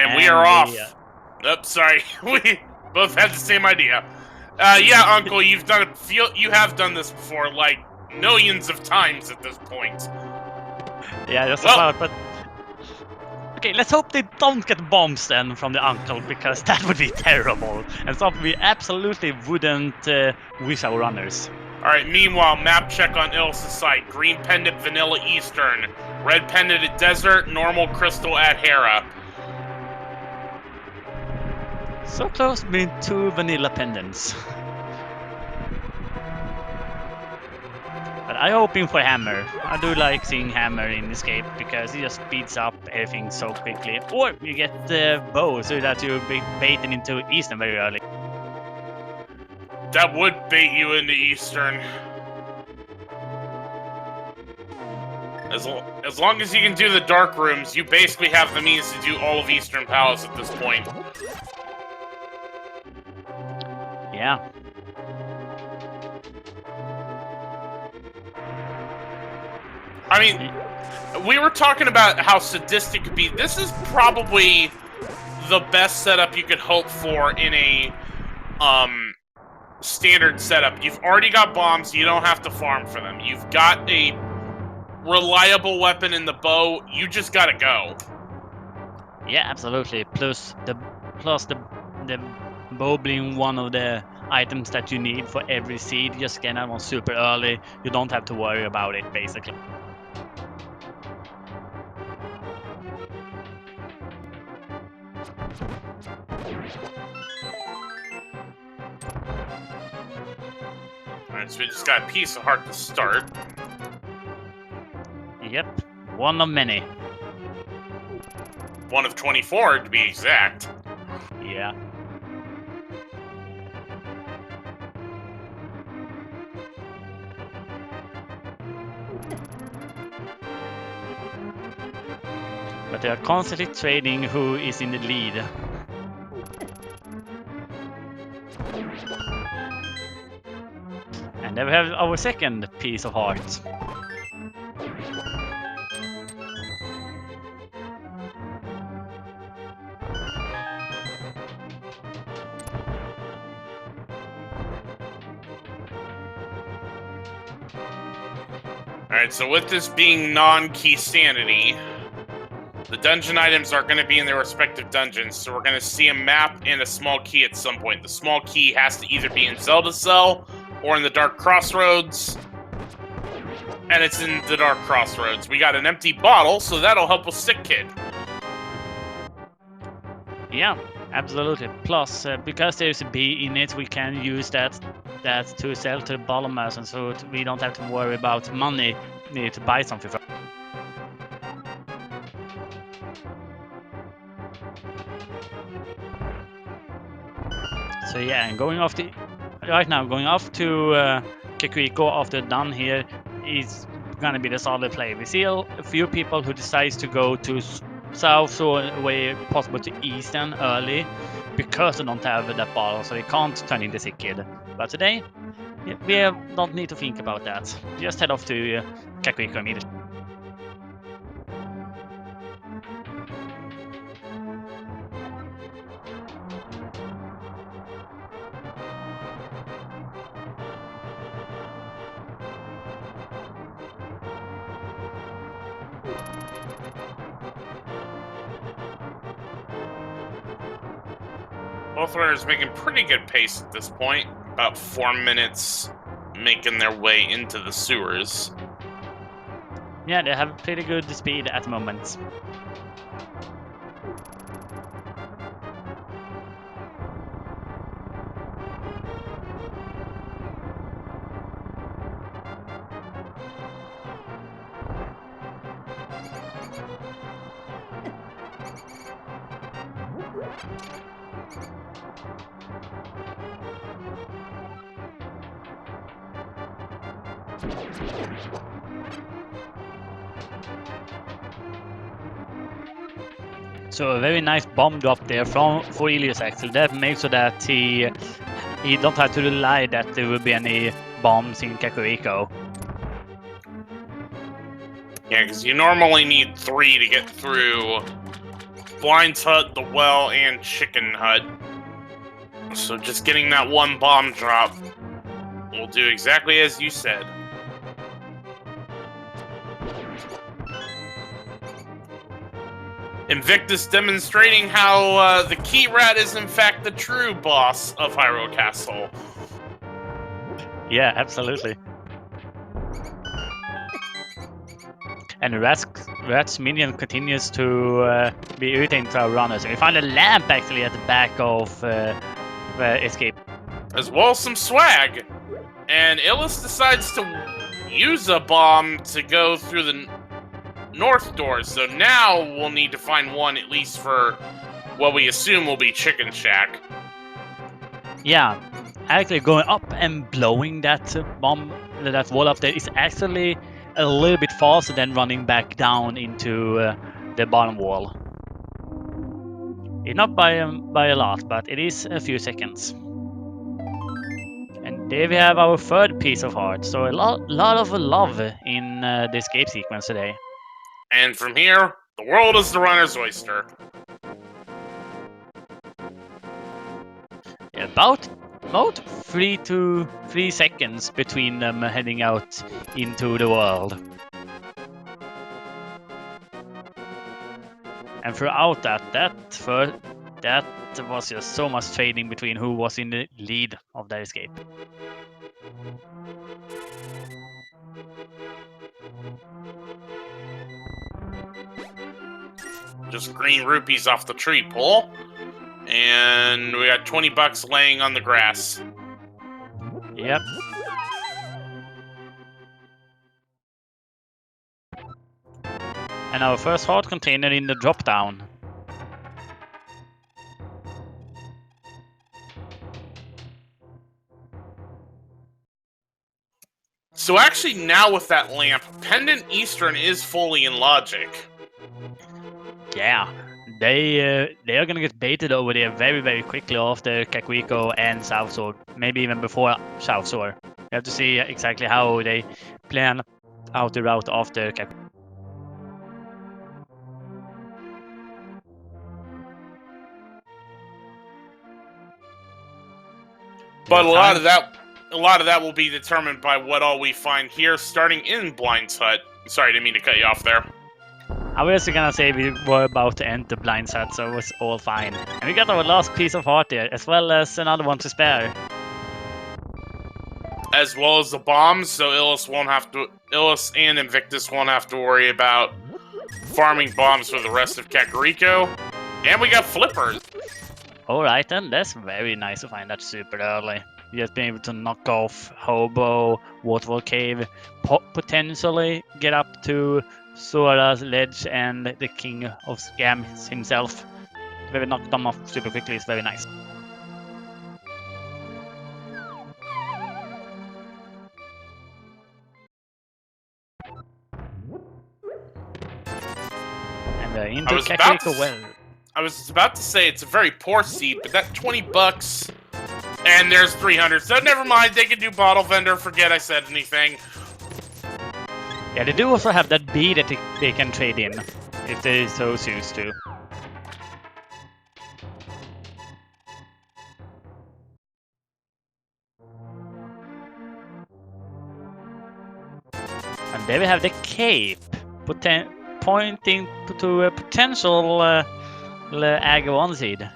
And we are off. Oops, sorry. We both had the same idea. Yeah, Uncle, you have done this before, like, millions of times at this point. Yeah, just about, but... Okay, let's hope they don't get bombs then from the uncle, because that would be terrible. And something we absolutely wouldn't wish our runners. Alright, meanwhile, map check on Illus' site. Green pendant, vanilla eastern. Red pendant at desert, normal crystal at Hera. So close between two vanilla pendants. But I'm hoping for Hammer. I do like seeing Hammer in Escape because he just speeds up everything so quickly. Or you get the bow so that you be baited into Eastern very early. That would bait you into Eastern. As long as you can do the dark rooms, you basically have the means to do all of Eastern Palace at this point. Yeah. I mean, we were talking about how sadistic it could be. This is probably the best setup you could hope for in a standard setup. You've already got bombs, you don't have to farm for them. You've got a reliable weapon in the bow, you just gotta go. Yeah, absolutely. Plus the bow being one of the items that you need for every seed. Just get that one super early. You don't have to worry about it, basically. Alright, so we just got a piece of heart to start. Yep, one of many. One of 24, to be exact. Yeah. But they are constantly trading who is in the lead. And there we have our second piece of heart. Alright, so with this being non-key sanity, the dungeon items are going to be in their respective dungeons, so we're going to see a map and a small key at some point. The small key has to either be in Zelda Cell or in the Dark Crossroads, and it's in the Dark Crossroads. We got an empty bottle, so that'll help with Sick Kid. Yeah, absolutely. Plus, because there's a bee in it, we can use that to sell to the bottom person, so we don't have to worry about money needed to buy something from. So yeah, and going off to Kakuiko after done here is gonna be the solid play. We see a few people who decides to go to south, so way possible to eastern early, because they don't have that bottle, so they can't turn into Sick Kid. But today, we don't need to think about that. Just head off to Kakuiko immediately. Both runners making pretty good pace at this point. About 4 minutes making their way into the sewers. Yeah, they have pretty good speed at the moment. So a very nice bomb drop there for Illus actually. That makes so that he don't have to rely that there will be any bombs in Kakuiko. Yeah, because you normally need 3 to get through Blind's Hut, the well, and Chicken Hut. So just getting that one bomb drop will do exactly as you said. Invictus demonstrating how the Key Rat is in fact the true boss of Hyrule Castle. Yeah, absolutely. And Rat's minion continues to be irritating to our runners. We find a lamp actually at the back of Escape. As well as some swag. And Illus decides to use a bomb to go through the north door. So now we'll need to find one at least for what we assume will be Chicken Shack. Yeah, actually going up and blowing that bomb, that wall up there is actually a little bit faster than running back down into the bottom wall. It's not by a lot, but it is a few seconds. And there we have our third piece of art. So a lot of love in the escape sequence today. And from here, the world is the runner's oyster. About 3 seconds between them heading out into the world. And throughout that was just so much trading between who was in the lead of that escape. Just green rupees off the tree pole. And we got 20 bucks laying on the grass. Yep. And our first heart container in the drop down. So actually now with that lamp, Pendant Eastern is fully in logic. Yeah, they are gonna get baited over there very, very quickly after Kakuiko and South Sword. Maybe even before South Sword. You have to see exactly how they plan out the route after Kakuiko. But a lot of that will be determined by what all we find here, starting in Blind's Hut. Sorry, didn't mean to cut you off there. I was gonna say we were about to enter Blind's Hut, so it was all fine. And we got our last piece of art there, as well as another one to spare. As well as the bombs, so Illus and Invictus won't have to worry about farming bombs for the rest of Kakariko. And we got flippers. Alright then, that's very nice to find that super early. Just being able to knock off Hobo, Waterfall Cave, potentially get up to Sora's Ledge and the King of Scams himself. Maybe knock them off super quickly is very nice. And into Kakariko well. I was about to say it's a very poor seed, but that 20 bucks, and there's 300, so never mind, they can do bottle vendor, forget I said anything. Yeah, they do also have that bee that they can trade in, if they so choose to. And there we have the cape, pointing to a potential Aga 1 seed.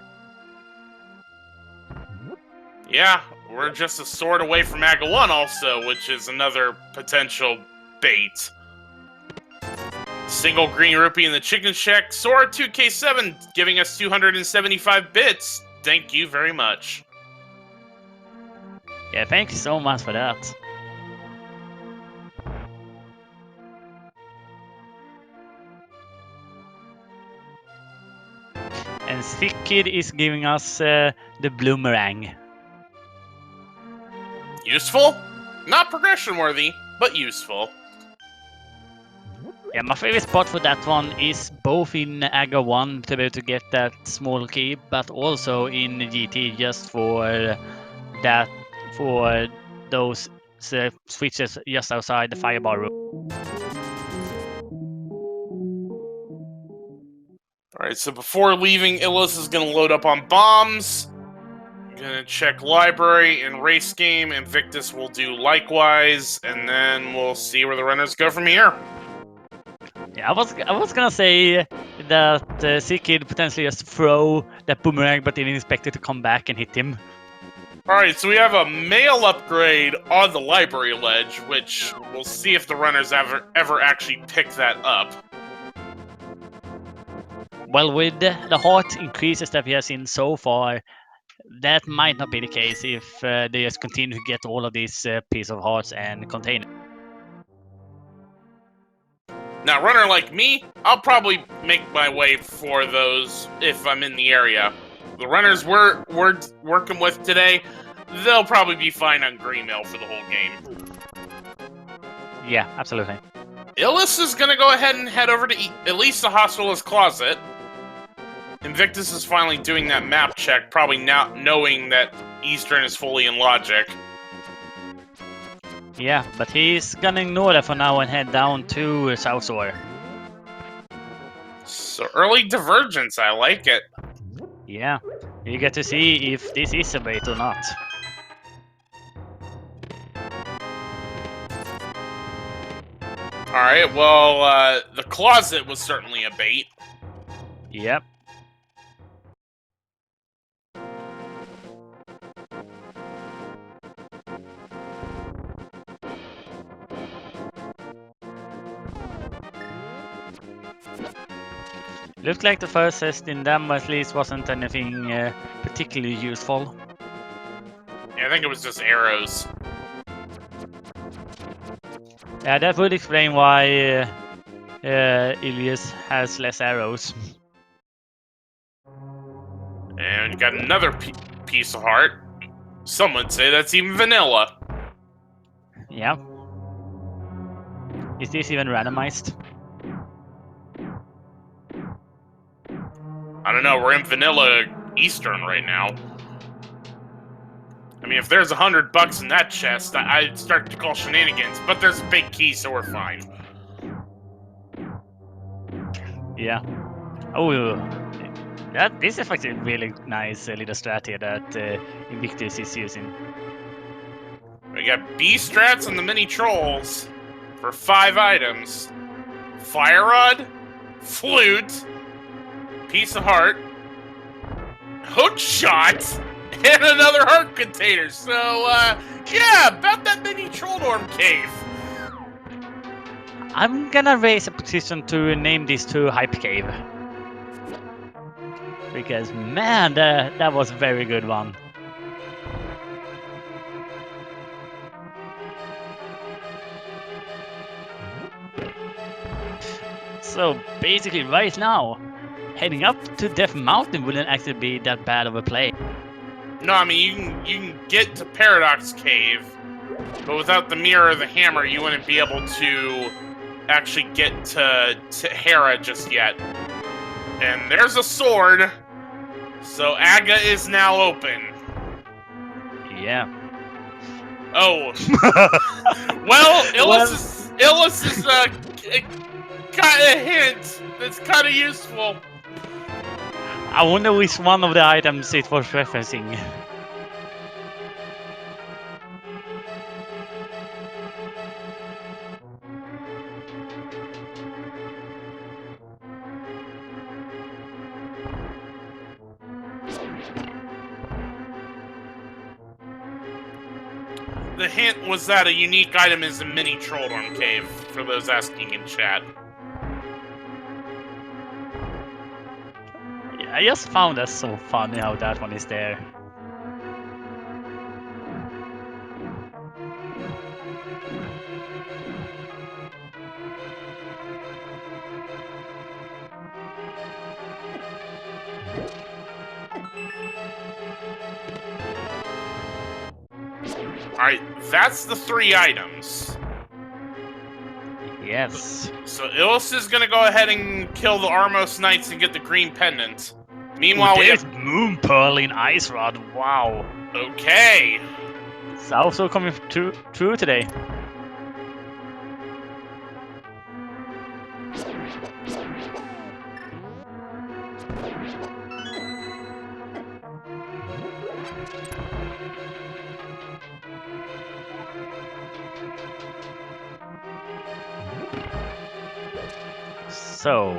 Yeah, we're just a sword away from Aga 1 also, which is another potential bait. Single green rupee in the chicken shack. Sora 2K7 giving us 275 bits. Thank you very much. Yeah, thank you so much for that. And Sick Kid is giving us the Bloomerang. Useful? Not progression worthy, but useful. Yeah, my favorite spot for that one is both in Aga 1 to be able to get that small key, but also in GT just for that, for those switches just outside the firebar room. Alright, so before leaving, Illus is going to load up on bombs. Gonna check library and race game. Invictus will do likewise, and then we'll see where the runners go from here. Yeah, I was gonna say that Sick Kid potentially just throw that boomerang, but didn't expect it to come back and hit him. Alright, so we have a mail upgrade on the library ledge, which we'll see if the runners ever actually pick that up. Well, with the heart increases that we have seen so far, that might not be the case if they just continue to get all of these piece of hearts and containers. Now, a runner like me, I'll probably make my way for those if I'm in the area. The runners we're working with today, they'll probably be fine on green mail for the whole game. Yeah, absolutely. Illus is going to go ahead and head over to at least the Hospitalist Closet. Invictus is finally doing that map check, probably now knowing that Eastern is fully in logic. Yeah, but he's gonna ignore that for now and head down to South Shore. So early divergence, I like it. Yeah, you get to see if this is a bait or not. Alright, well, the closet was certainly a bait. Yep. Looked like the first test in them at least wasn't anything particularly useful. Yeah, I think it was just arrows. Yeah, that would explain why Illus has less arrows. And you got another piece of heart. Some would say that's even vanilla. Yeah. Is this even randomized? I don't know, we're in vanilla Eastern right now. I mean, if there's $100 in that chest, I'd start to call shenanigans, but there's a big key, so we're fine. Yeah. Oh, this is actually a really nice little strat here that Invictus is using. We got B strats and the mini trolls for 5 items. Fire rod, flute, piece of heart, hook shot, and another heart container. So, yeah, about that mini troll dorm cave. I'm gonna raise a petition to name these two Hype Cave. Because, man, that was a very good one. So, basically, right now, heading up to Death Mountain wouldn't actually be that bad of a play. No, I mean, you can get to Paradox Cave, but without the mirror or the hammer, you wouldn't be able to actually get to Hera just yet. And there's a sword, so Aga is now open. Yeah. Oh. Well, Illus is got a hint that's kind of useful. I wonder which one of the items it was referencing. The hint was that a unique item is a mini Trolldorm Cave, for those asking in chat. Yeah, I just found that so funny how that one is there. Alright, that's the 3 items. Yes. So Illus is gonna go ahead and kill the Armos Knights and get the green pendant. Meanwhile, we there's have... Moon Pearl in Ice Rod, wow. Okay. It's also coming true today. So,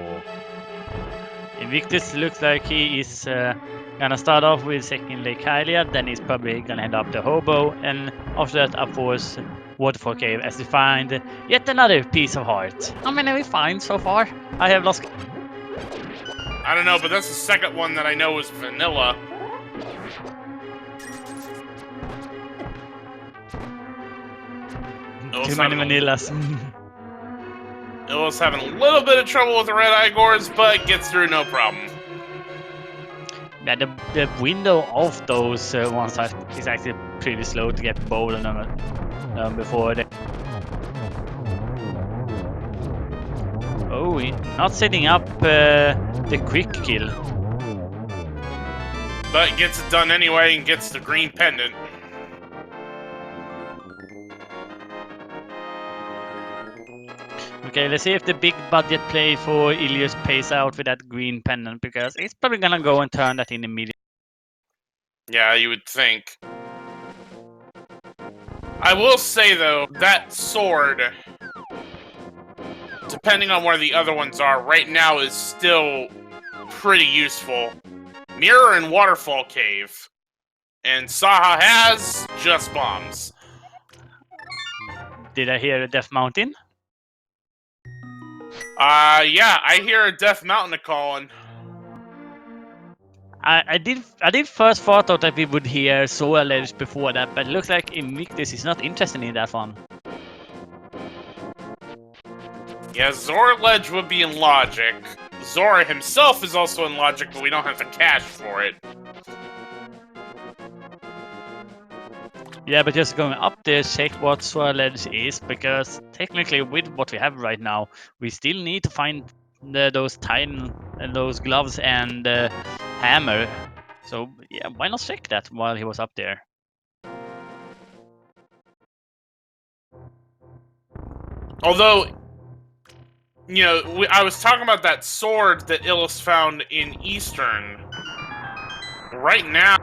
Invictus looks like he is gonna start off with second Lake Hylia, then he's probably gonna head up the Hobo, and after that up towards Waterfall Cave as we find yet another piece of heart. How many have we find so far? I have lost. I don't know, but that's the second one that I know is vanilla. Too many vanillas. Illus having a little bit of trouble with the red Igors, but gets through no problem. Yeah, the window of those ones is actually pretty slow to get bold on them before they... Oh, not setting up the quick kill. But gets it done anyway and gets the green pendant. Okay, let's see if the big budget play for Illus pays out with that green pendant, because he's probably gonna go and turn that in immediately. Yeah, you would think. I will say, though, that sword, depending on where the other ones are, right now is still pretty useful. Mirror and Waterfall Cave. And Saha has just bombs. Did I hear a Death Mountain? Yeah, I hear a Death Mountain a-calling. I did first thought that we would hear Solar Ledge before that, but it looks like Invictus is not interested in that one. Yeah, Zora Ledge would be in logic. Zora himself is also in logic, but we don't have the cash for it. Yeah, but just going up there, check what Solar Ledge is, because technically with what we have right now, we still need to find those those gloves and hammer. So yeah, why not check that while he was up there? Although, you know, I was talking about that sword that Illus found in Eastern. Right now,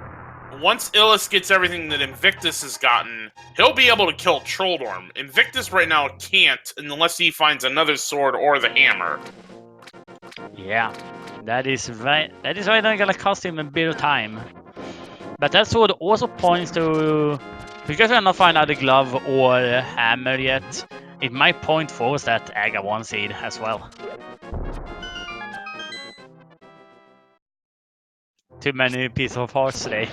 once Illus gets everything that Invictus has gotten, he'll be able to kill Trolldorm. Invictus right now can't unless he finds another sword or the hammer. Yeah, that is right. That is right. Gonna cost him a bit of time. But that sword also points to, because we have not found out the glove or the hammer yet, it might point towards that Aga 1 seed as well. Too many pieces of hearts today.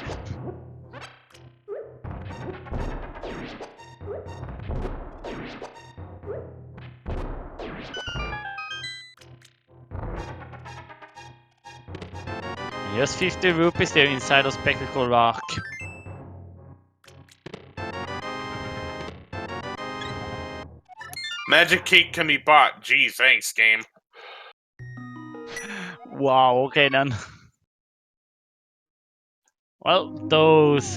Just 50 rupees there inside of Spectacle Rock. Magic Cake can be bought. Gee, thanks, game. Wow, okay then. Well, those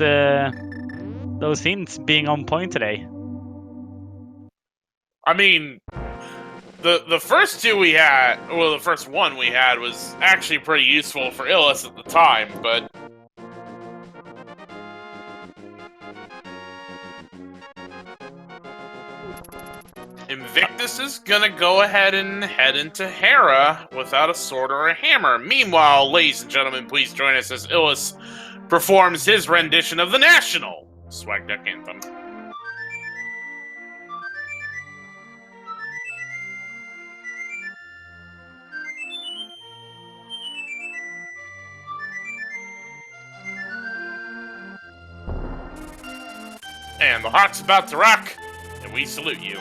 hints being on point today. I mean, the first two we had, well, the first one we had was actually pretty useful for Illus at the time, but Invictus is gonna go ahead and head into Hera without a sword or a hammer. Meanwhile, ladies and gentlemen, please join us as Illus performs his rendition of the national Swag Deck Anthem. And the Hawk's about to rock, and we salute you.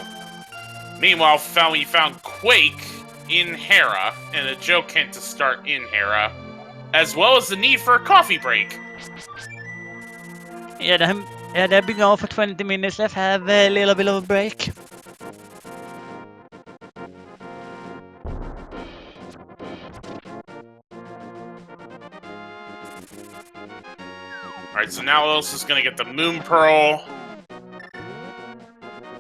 Meanwhile, we found Quake in Hera, and a joke hint to start in Hera, as well as the need for a coffee break. Yeah, they've been going for 20 minutes. Let's have a little bit of a break. Alright, so now Illus is gonna get the Moon Pearl.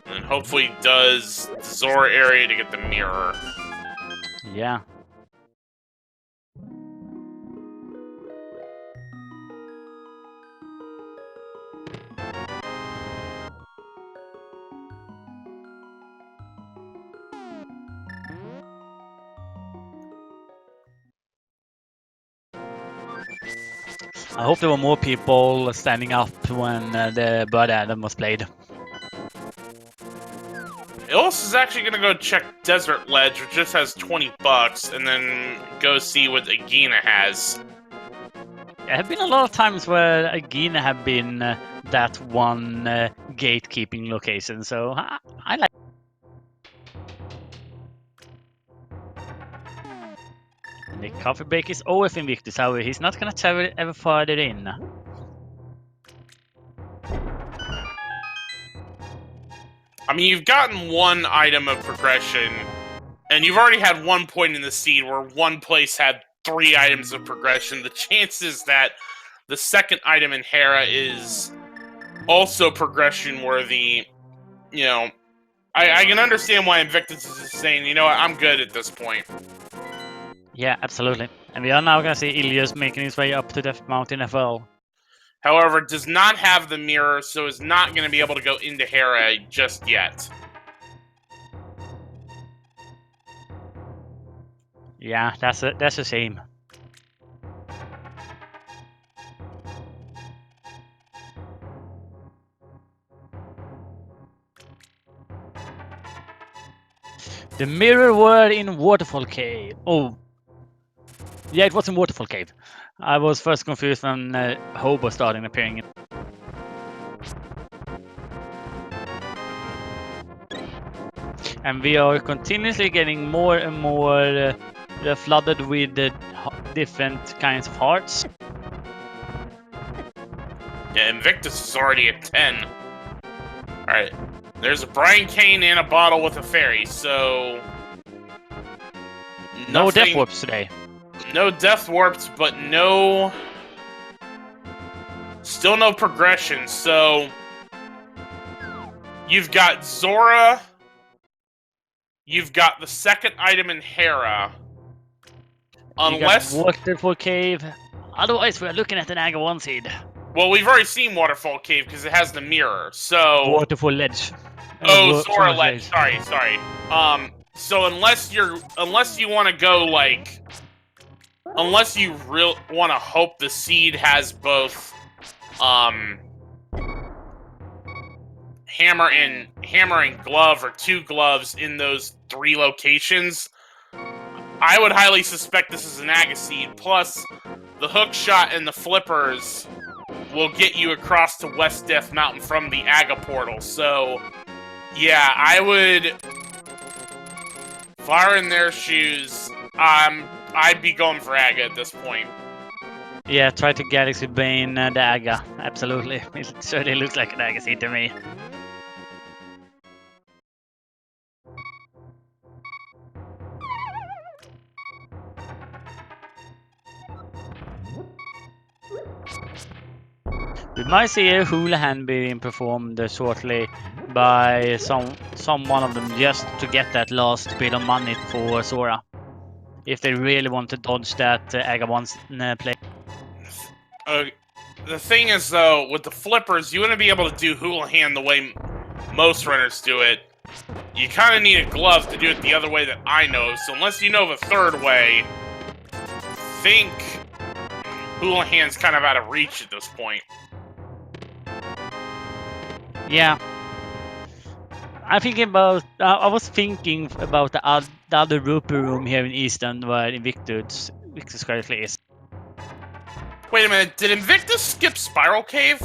And hopefully does the Zora area to get the mirror. Yeah. I hope there were more people standing up when the Bird Adam was played. Illus is actually gonna go check Desert Ledge, which just has $20, and then go see what Agina has. There have been a lot of times where Agina have been that one gatekeeping location, so I like. And the coffee break is over for Invictus, however, he's not gonna travel ever further in. I mean, you've gotten one item of progression, and you've already had 1 point in the seed where one place had 3 items of progression. The chances that the second item in Hera is also progression worthy, you know, I can understand why Invictus is saying, you know what, I'm good at this point. Yeah, absolutely. And we are now gonna see Illus making his way up to Death Mountain as well. However, does not have the mirror, so is not going to be able to go into Hera just yet. Yeah, that's a shame. The mirror were in Waterfall Cave. Oh, yeah, it was in Waterfall Cave. I was first confused when Hobo started appearing. And we are continuously getting more and more flooded with different kinds of hearts. Yeah, Invictus is already at 10. Alright. There's a Brian Kane and a bottle with a fairy, so... No death warps today. No death warps, but no... Still no progression, so... You've got Zora... You've got the second item in Hera. Unless... You got Waterfall Cave. Otherwise, we're looking at an Aga 1 seed. Well, we've already seen Waterfall Cave because it has the mirror, so... Waterfall Ledge. Oh, Zora Ledge. Sorry. So unless you want to go, like... Unless you want to hope the seed has both, hammer and glove, or 2 gloves in those 3 locations, I would highly suspect this is an Aga seed. Plus, the hook shot and the flippers will get you across to West Death Mountain from the Aga portal. So, yeah, I would... If I were in their shoes, I'd be going for Aga at this point. Yeah, try to Galaxy Bane the Aga. Absolutely. It certainly looks like an Aga seed to me. We might see a hula hand being performed shortly by some one of them, just to get that last bit of money for Zora, if they really want to dodge that Aga 1 play. The thing is, though, with the flippers, you wouldn't be able to do hula hand the way most runners do it. You kind of need a glove to do it the other way that I know. So unless you know the third way, I think hula hand's kind of out of reach at this point. Yeah. I was thinking about the other Rupee room here in Eastern where Invictus currently is. Wait a minute, did Invictus skip Spiral Cave?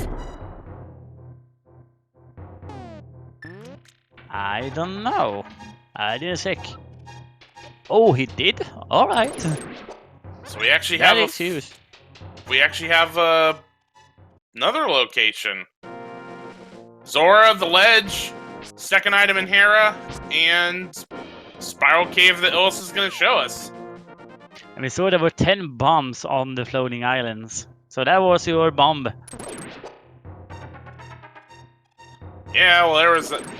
I don't know. I didn't check. Oh, he did? Alright. So we actually That have is huge. We actually have another location. Zora, the Ledge, second item in Hera, and Spiral Cave that Illus is going to show us. And we saw there were 10 bombs on the floating islands. So that was your bomb. Yeah, well,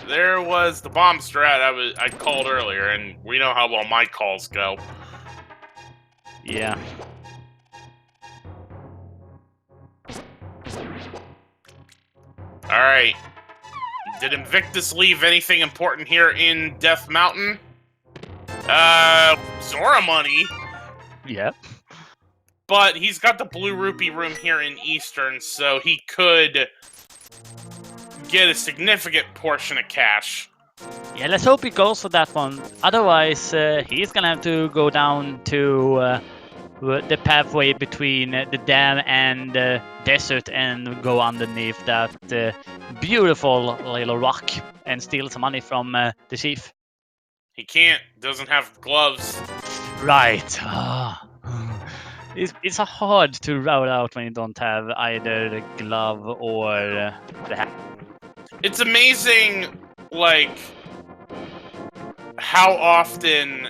there was the bomb strat I called earlier, and we know how well my calls go. Yeah. Alright. Did Invictus leave anything important here in Death Mountain? Zora money. Yep. but he's got the blue rupee room here in Eastern, so he could get a significant portion of cash. Yeah, let's hope he goes for that one. Otherwise, he's gonna have to go down to the pathway between the dam and the desert and go underneath that beautiful little rock and steal some money from the chief. He can't. Doesn't have gloves. Right. It's hard to route out when you don't have either the glove or the hat. It's amazing, like, how often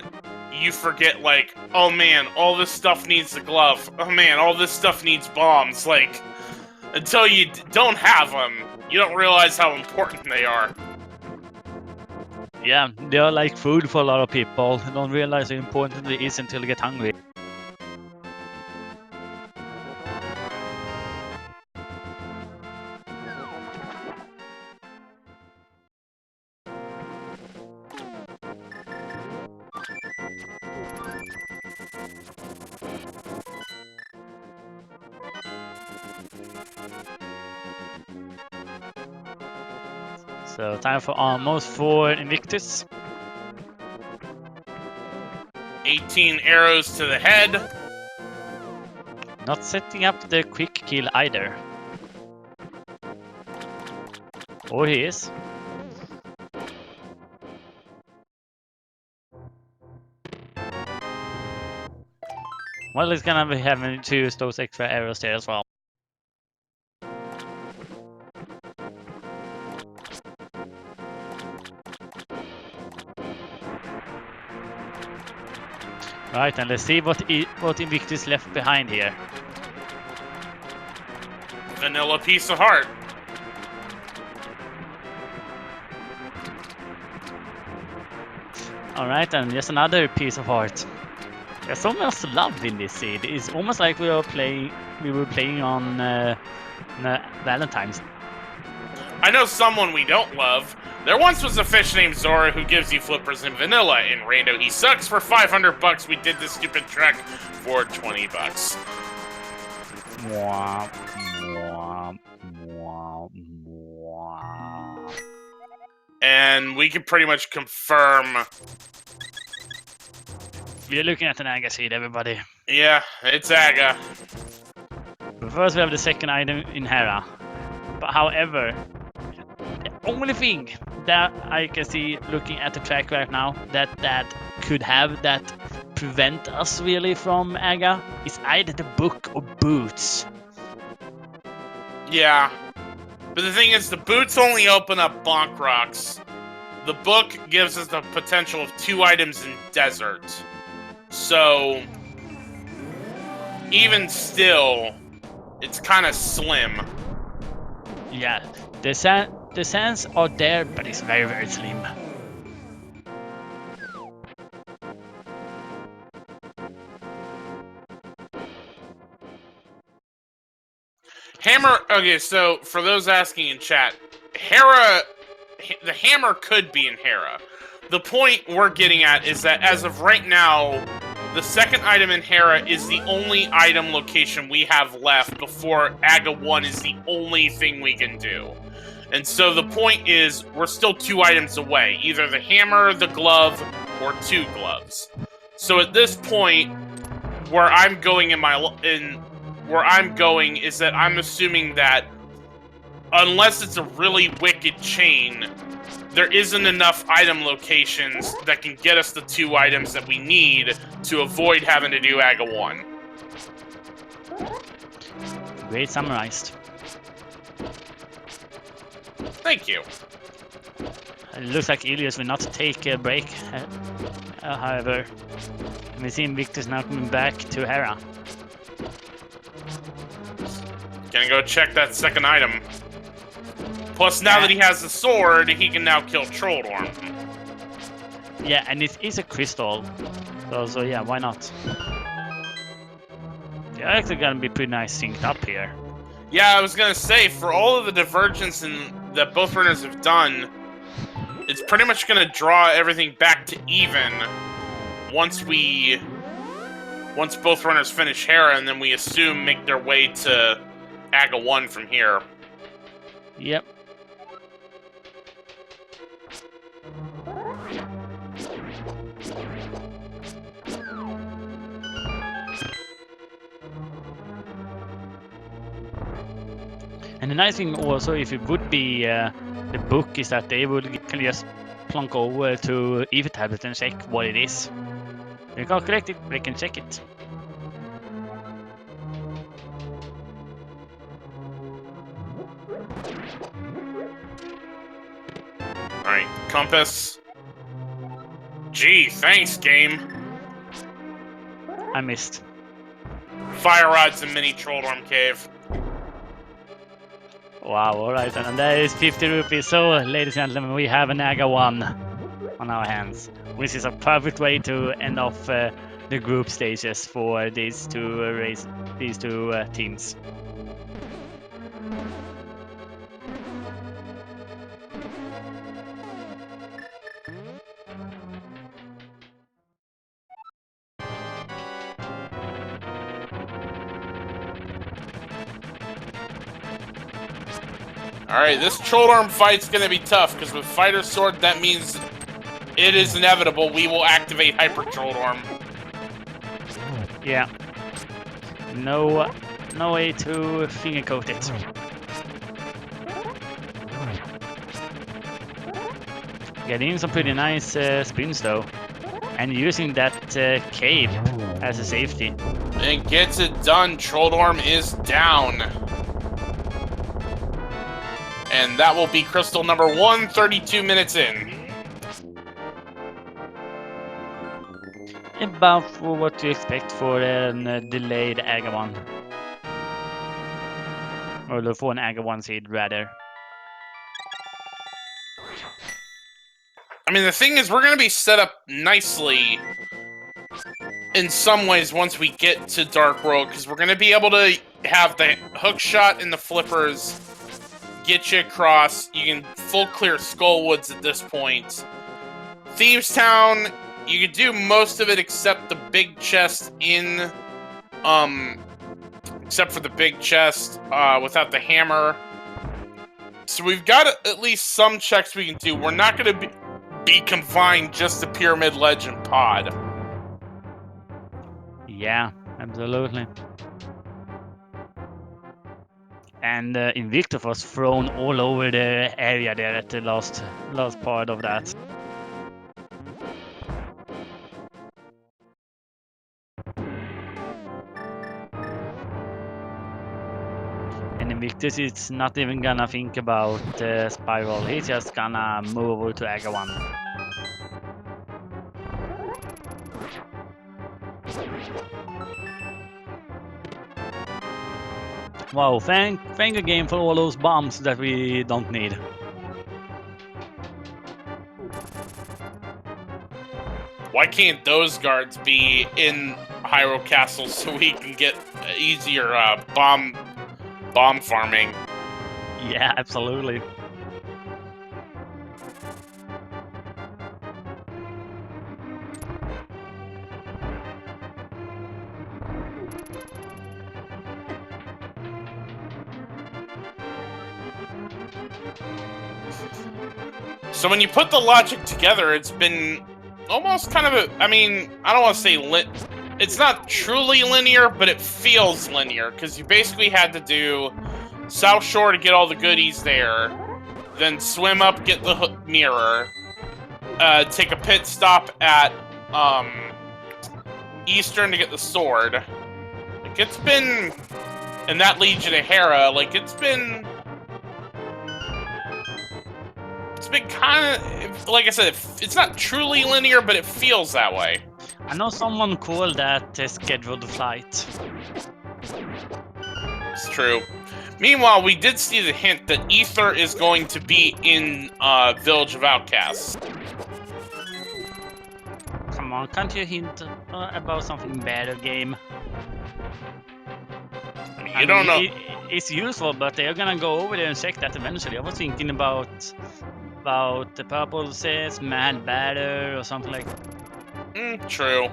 you forget, like, oh man, all this stuff needs the glove. Oh man, all this stuff needs bombs. Like, until you don't have them, you don't realize how important they are. Yeah, they are like food for a lot of people. They don't realize how important it is until they get hungry. So time for almost 4 Invictus. 18 arrows to the head. Not setting up the quick kill either. Or he is. Well, he's gonna be having to use those extra arrows there as well. Right, and let's see what Invictus left behind here. Vanilla piece of heart. Alright, and just another piece of heart. There's so much love in this seed. It's almost like we were playing on Valentine's. I know someone we don't love. There once was a fish named Zora who gives you flippers and vanilla. In Rando, he sucks. For 500 bucks, we did this stupid trek for 20 bucks. Mwah, mwah, mwah, mwah. And we can pretty much confirm. We're looking at an Aga seed, everybody. Yeah, it's Aga. But first, we have the second item in Hera. But however, the only thing that I can see looking at the track right now that could have that prevent us really from Aga is either the book or boots. Yeah. But the thing is, the boots only open up bonk rocks. The book gives us the potential of 2 items in desert. So, even still, it's kind of slim. Yeah, the sands are there, but it's very, very slim. Hammer, okay, so for those asking in chat, Hera, the hammer could be in Hera. The point we're getting at is that as of right now, the second item in Hera is the only item location we have left before Aga 1 is the only thing we can do. And so the point is, we're still 2 items away, either the hammer, the glove, or 2 gloves. So at this point, where I'm going is that I'm assuming that unless it's a really wicked chain, there isn't enough item locations that can get us the 2 items that we need to avoid having to do Aga 1. Great summarized. Thank you. It looks like Illus will not take a break, however. We see Invictus now coming back to Hera. Gonna go check that second item. Plus, now that he has the sword, he can now kill Trolldorm. Yeah, and it is a crystal. So yeah, why not? They're actually gonna be pretty nice synced up here. Yeah, I was gonna say, for all of the divergence that both runners have done, it's pretty much gonna draw everything back to even once we once both runners finish Hera, and then we assume make their way to Aga 1 from here. Yep. And the nice thing also, if it would be the book, is that they would can just plonk over to Eva tablet and check what it is. They can't collect it, they can check it. Alright, compass. Gee, thanks, game. I missed. Fire rods and mini Trolldorm Cave. Wow, alright, and that is 50 rupees. So, ladies and gentlemen, we have an Aga 1 on our hands, which is a perfect way to end off the group stages for these two teams. Alright, this Trolldorm fight's gonna be tough, because with Fighter Sword, that means it is inevitable we will activate Hyper Trolldorm. Yeah. No way to finger coat it. Getting some pretty nice spins though. And using that cave as a safety. And gets it done, Trolldorm is down. And that will be crystal number 1, 32 minutes in. About what you expect for a delayed Aga 1. Or for an Aga 1 seed, rather. I mean, the thing is, we're going to be set up nicely in some ways once we get to Dark World, because we're going to be able to have the hook shot and the flippers get you across. You can full clear Skullwoods at this point. Thieves Town, you can do most of it except the big chest in, except for the big chest without the hammer. So we've got at least some checks we can do. We're not going to be confined just to Pyramid Ledge and Pod. Yeah, absolutely. And Invictus was thrown all over the area there at the last part of that. And Invictus is not even gonna think about Spiral, he's just gonna move over to Aga 1. Wow, thank the game for all those bombs that we don't need. Why can't those guards be in Hyrule Castle so we can get easier bomb farming? Yeah, absolutely. So when you put the logic together, it's been almost kind of a, I mean, I don't want to say it's not truly linear, but it feels linear, because you basically had to do South Shore to get all the goodies there, then swim up, get the mirror, take a pit stop at Eastern to get the sword. Like, it's been, and that leads you to Hera, like, it's been kind of, like I said, it's not truly linear, but it feels that way. I know someone called that a scheduled flight. It's true. Meanwhile, we did see the hint that Ether is going to be in Village of Outcasts. Come on, can't you hint about something better, game? I mean, don't know. It's useful, but they're gonna go over there and check that eventually. I was thinking about the purple says Mad Batter or something like that. True.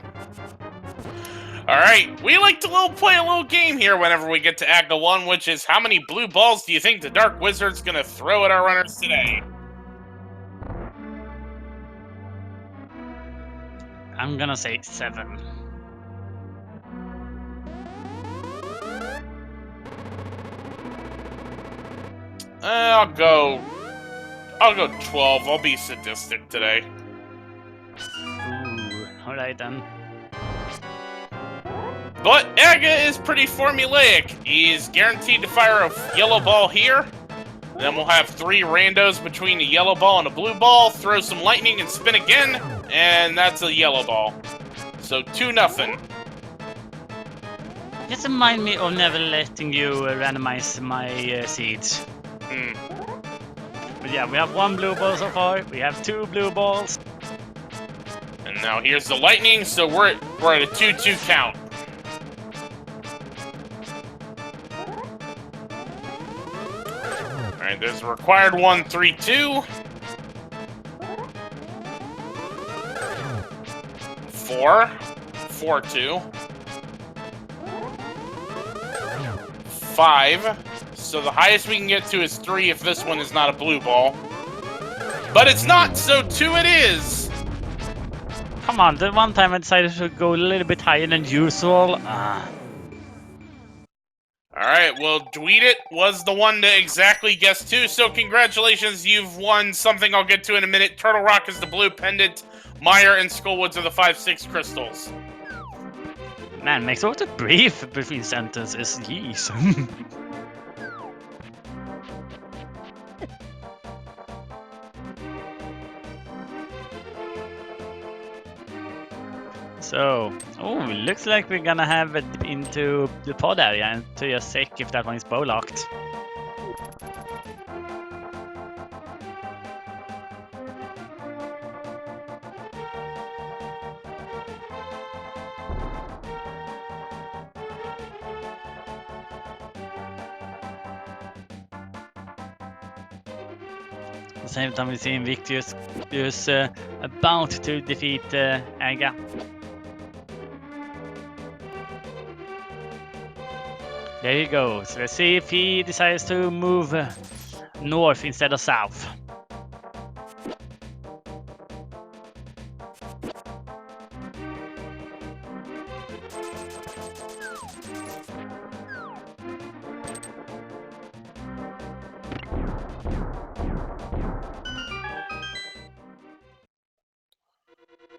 Alright, we like to play a little game here whenever we get to Act 1, which is how many blue balls do you think the Dark Wizard's gonna throw at our runners today? I'm gonna say 7. I'll go 12. I'll be sadistic today. Ooh, alright then. But Aga is pretty formulaic. He's guaranteed to fire a yellow ball here. Then we'll have 3 randos between a yellow ball and a blue ball. Throw some lightning and spin again. And that's a yellow ball. So 2-0. Just remind me of never letting you randomize my seeds. But yeah, we have 1 blue ball so far. We have 2 blue balls. And now here's the lightning. So we're at a 2-2 count. Alright, there's a required 1, 3, 2. 4, 4, 2. 5. So the highest we can get to is 3 if this one is not a blue ball. But it's not, so 2 it is! Come on, the one time I decided to go a little bit higher than usual. Alright, well, Dweet It was the one to exactly guess 2, so congratulations, you've won something I'll get to in a minute. Turtle Rock is the blue pendant, Meyer and Skullwoods are the 5-6 crystals. Man, makes all the brief between sentences, jeez. So, looks like we're gonna have it into the pod area and to just check if that one is bow locked. At the same time, we see Invictus is about to defeat Aga. There he goes. Let's see if he decides to move north instead of south.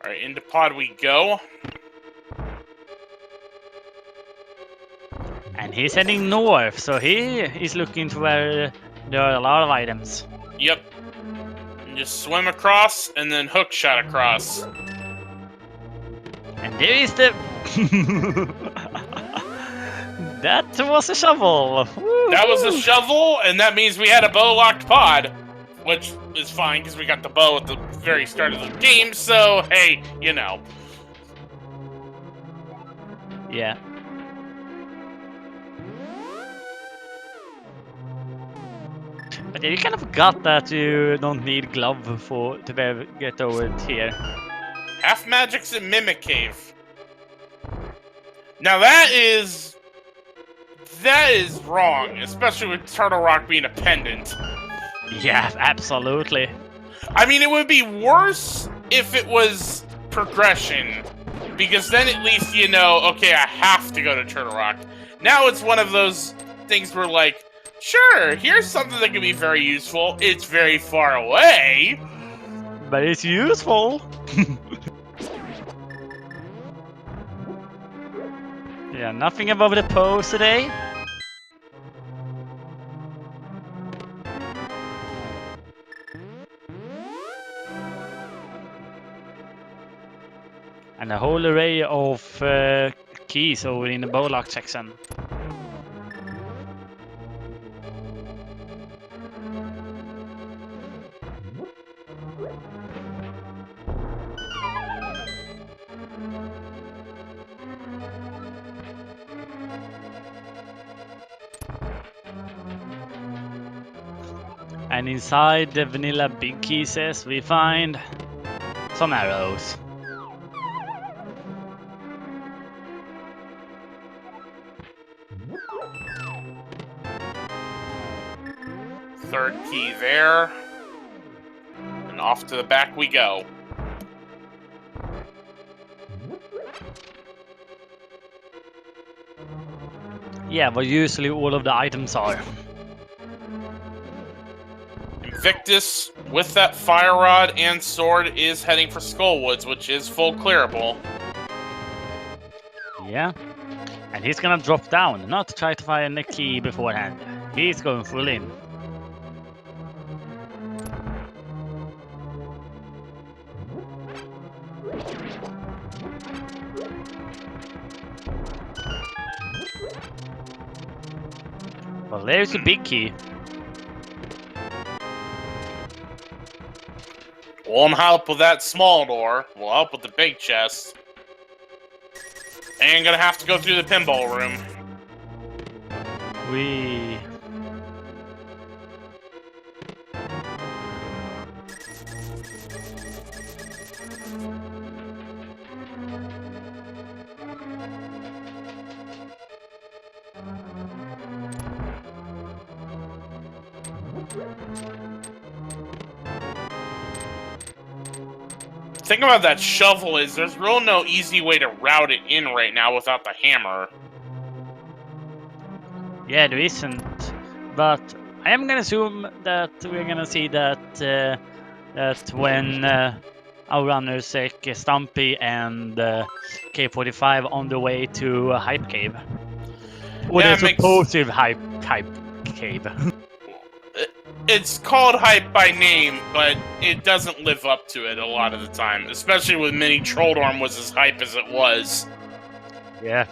Alright, into pod we go. And he's heading north, so he is looking to where there are a lot of items. Yep. And just swim across and then hook shot across. And there is the... That was a shovel! Woo-hoo. That was a shovel, and that means we had a bow-locked pod. Which is fine, because we got the bow at the very start of the game, so, hey, you know. Yeah. But yeah, you kind of got that you don't need glove to be able to get over it here. Half Magic's in Mimic Cave. Now that is wrong, especially with Turtle Rock being a pendant. Yeah, absolutely. I mean, it would be worse if it was progression, because then at least you know, okay, I have to go to Turtle Rock. Now it's one of those things where, like, sure, here's something that can be very useful. It's very far away. But it's useful. Yeah, nothing above the pose today. And a whole array of keys over in the bow lock section. And inside the vanilla big keys we find some arrows. Third key there. And off to the back we go. Yeah, but usually all of the items are. Invictus, with that fire rod and sword, is heading for Skullwoods, which is full clearable. Yeah. And he's gonna drop down, not to try to find the key beforehand. He's going full in. Well, there's a big key. Won't help with that small door. Will help with the big chest. And gonna have to go through the pinball room. We. The thing about that shovel is there's real no easy way to route it in right now without the hammer. Yeah, there isn't. But I am gonna assume that we're gonna see that that when our runners take Stumpy and K45 on the way to Hype Cave. Or Yeah, the supposed hype cave. It's called hype by name, but it doesn't live up to it a lot of the time. Especially with Mini Trolldorm was as hype as it was. Yeah.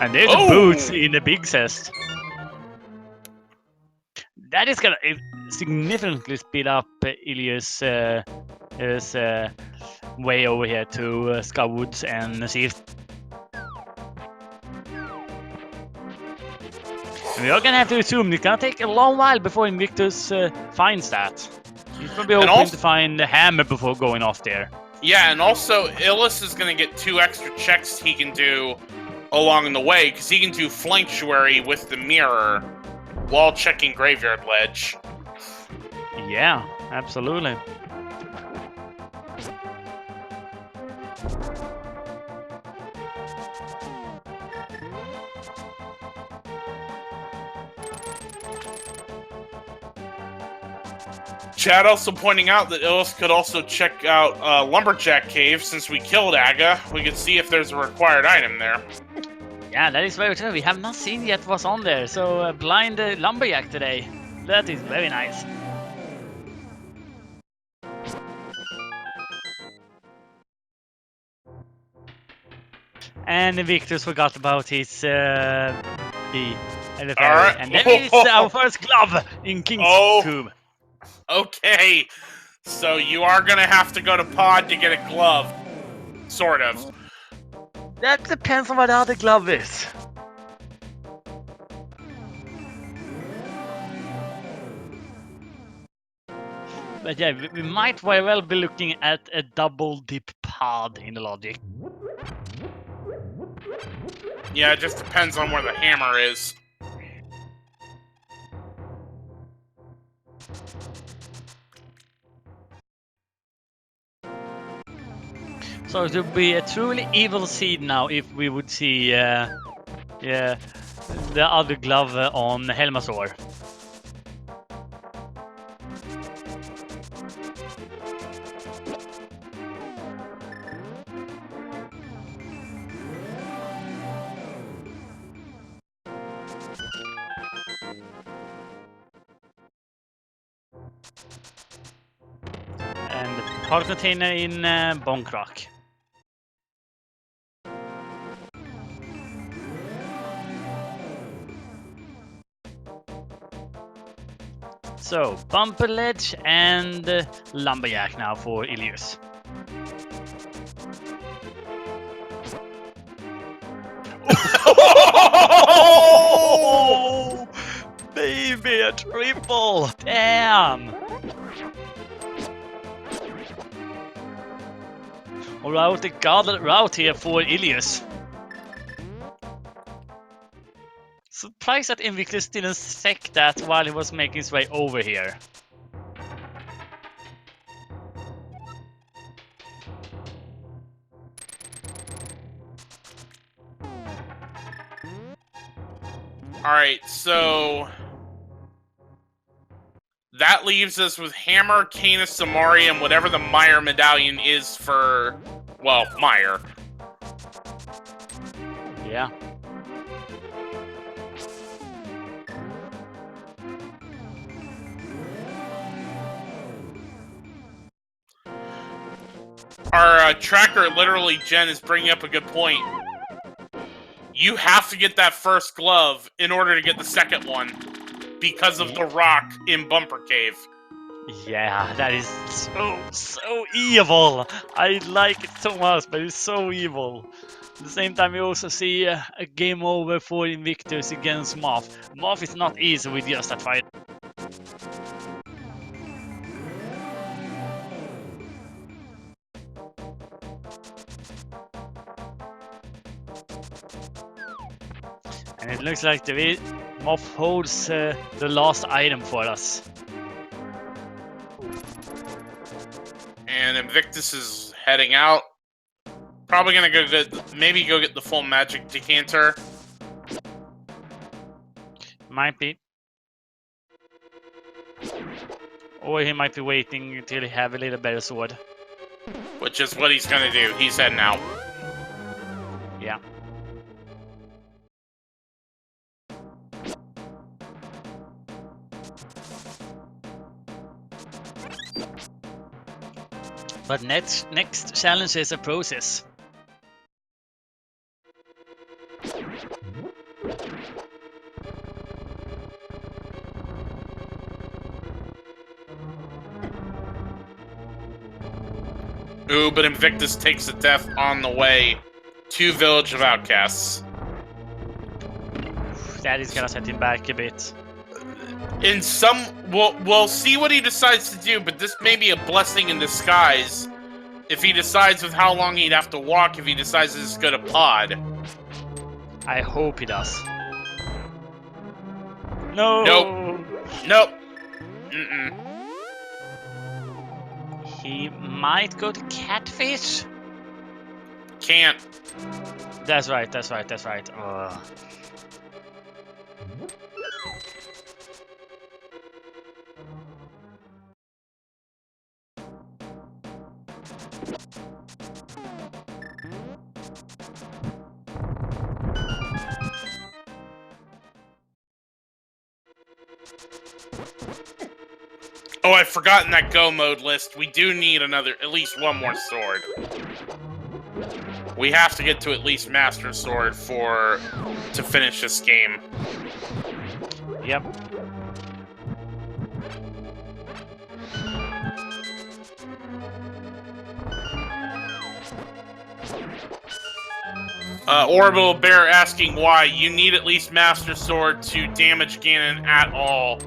And there's boots in the big chest. That is gonna significantly speed up Illus' way over here to Skullwoods and see if. We are gonna have to assume it's gonna take a long while before Invictus finds that. He's probably hoping to find the hammer before going off there. Yeah, and also Illus is gonna get 2 extra checks he can do along the way, because he can do Flanctuary with the mirror while checking Graveyard Ledge. Yeah, absolutely. Chad also pointing out that Illus could also check out Lumberjack Cave. Since we killed Aga, we could see if there's a required item there. Yeah, that is very true. We have not seen yet what's on there, so blind Lumberjack today. That is very nice. And Invictus forgot about his bee. Right. And then it's our first glove in King's Tomb. Okay, so you are gonna have to go to Pod to get a glove. Sort of. That depends on what the other glove is. But yeah, we might very well be looking at a double dip pod in the logic. Yeah, it just depends on where the hammer is. So it would be a truly evil seed now if we would see the other glove on Helmasaur. And part container in Bonkrock. So, Bumper Ledge and Lumberjack now for Illus. Oh, baby, a triple! Damn! Alright, the guarded route here for Illus. Surprised that Invictus didn't sec that while he was making his way over here. Alright, so... that leaves us with Hammer, Canis, Samari, and whatever the Meyer medallion is for... well, Meyer. Yeah. Our tracker, literally, Jen, is bringing up a good point. You have to get that first glove in order to get the second one because of the rock in Bumper Cave. Yeah, that is so evil. I like it so much, but it's so evil. At the same time, we also see a game over for Invictus against Moth. Moth is not easy with just that fight. And it looks like the Moth holds the last item for us. And Invictus is heading out. Probably gonna go maybe go get the full magic decanter. Might be. Or he might be waiting until he have a little better sword. Which is what he's gonna do. He's heading out. Yeah. But next challenge is a process. Ooh, but Invictus takes a death on the way to Village of Outcasts. That is gonna set him back a bit. In some, we'll see what he decides to do, but this may be a blessing in disguise. If he decides with how long he'd have to walk, if he decides to just go to pod. I hope he does. No. Nope. Mm-mm. He might go to Catfish. Can't. That's right. Ugh. Oh, I've forgotten that go mode list. We do need at least one more sword. We have to get to at least Master Sword to finish this game. Yep. Orbital Bear asking why. You need at least Master Sword to damage Ganon at all.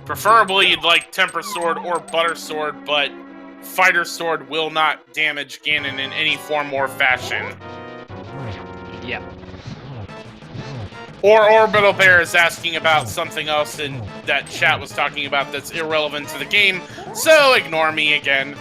Preferably you'd like Temper Sword or Butter Sword, but Fighter Sword will not damage Ganon in any form or fashion. Yep. Or Orbital Bear is asking about something else in that chat was talking about that's irrelevant to the game, so ignore me again.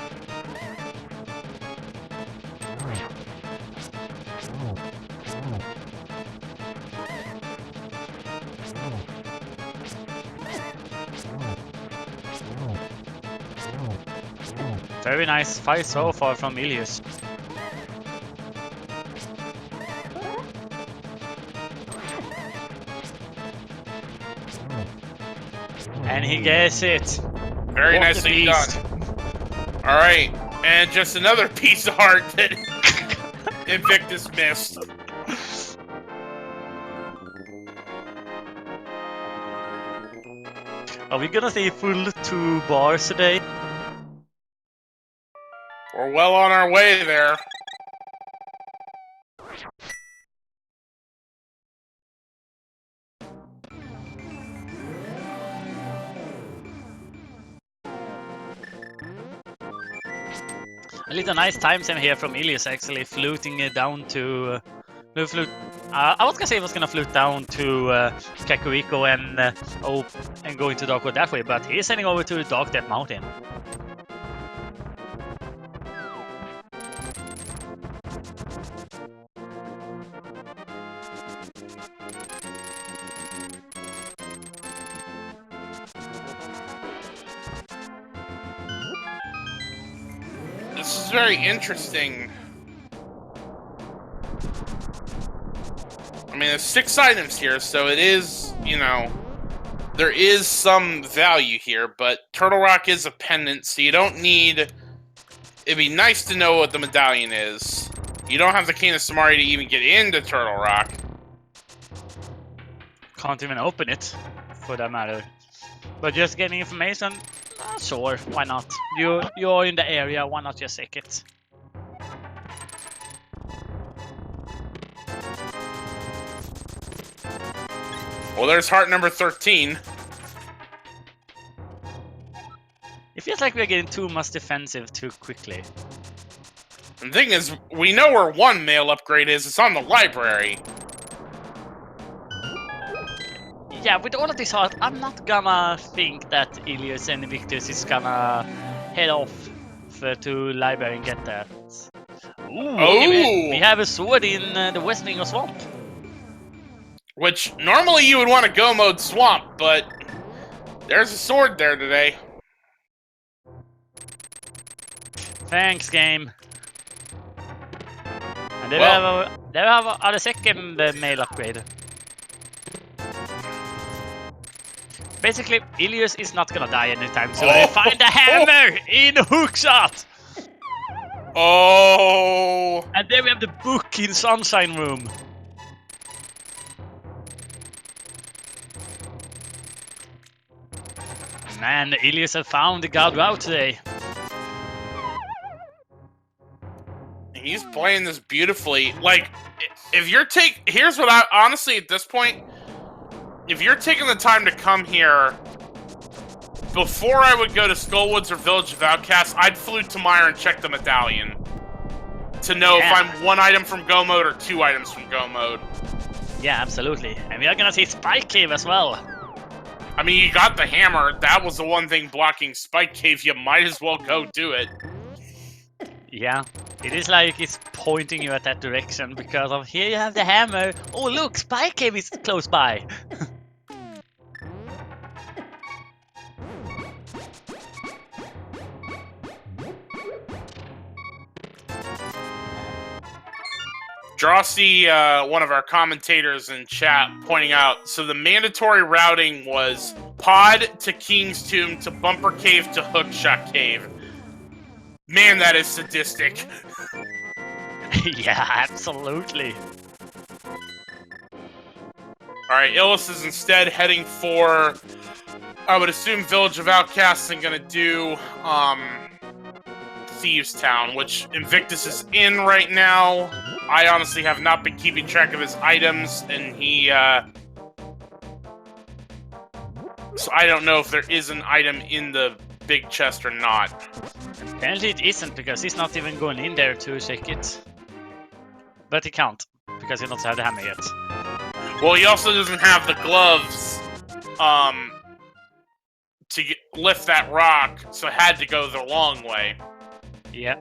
Very nice fight so far from Illus. And he gets it. Very What nicely a beast. done. Alright, and just another piece of art that Invictus missed. Are we gonna see full 2 bars today? We're well on our way there. A little nice time save here from Illus actually floating down to We'll float. I was gonna say I was gonna float down to Kakariko and go into Darkwood that way, but he's heading over to the Dark Death Mountain. This is very interesting. I mean, there's 6 items here, so it is, you know, there is some value here, but Turtle Rock is a pendant, so you don't need... It'd be nice to know what the medallion is. You don't have the Cane of Samari to even get into Turtle Rock. Can't even open it, for that matter. But just getting information, sure, why not? You're in the area, why not just take it? Well, there's heart number 13. It feels like we're getting too much defensive too quickly. The thing is, we know where one mail upgrade is. It's on the library. Yeah, with all of this heart, I'm not gonna think that Illus and Invictus is gonna head off to library and get that. Ooh, okay, we have a sword in the Westling of Swamp. Which, normally you would want to go mode Swamp, but there's a sword there today. Thanks, game. And they have a second mail upgrade. Basically, Illus is not gonna die anytime soon. They find the hammer in hookshot! Oh! And then we have the book in Sunshine Room. Man, Illus have found the god route today. He's playing this beautifully. Like, if you're here's what I honestly at this point, if you're taking the time to come here before I would go to Skullwoods or Village of Outcasts, I'd flute to Meyer and check the medallion to know if I'm 1 item from Go Mode or 2 items from Go Mode. Yeah, absolutely. And we are gonna see Spike Cave as well. I mean, you got the hammer. That was the one thing blocking Spike Cave. You might as well go do it. Yeah, it is like it's pointing you at that direction because of here you have the hammer. Oh look, Spike Cave is close by. Drosy, one of our commentators in chat, pointing out, so the mandatory routing was Pod to King's Tomb to Bumper Cave to Hookshot Cave. Man, that is sadistic. Yeah, absolutely. Alright, Illus is instead heading for, I would assume, Village of Outcasts and gonna do, Thieves Town, which Invictus is in right now. I honestly have not been keeping track of his items, and he, so I don't know if there is an item in the big chest or not. Apparently it isn't, because he's not even going in there to check it. But he can't, because he doesn't have the hammer yet. Well, he also doesn't have the gloves, to lift that rock, so had to go the long way. Yeah.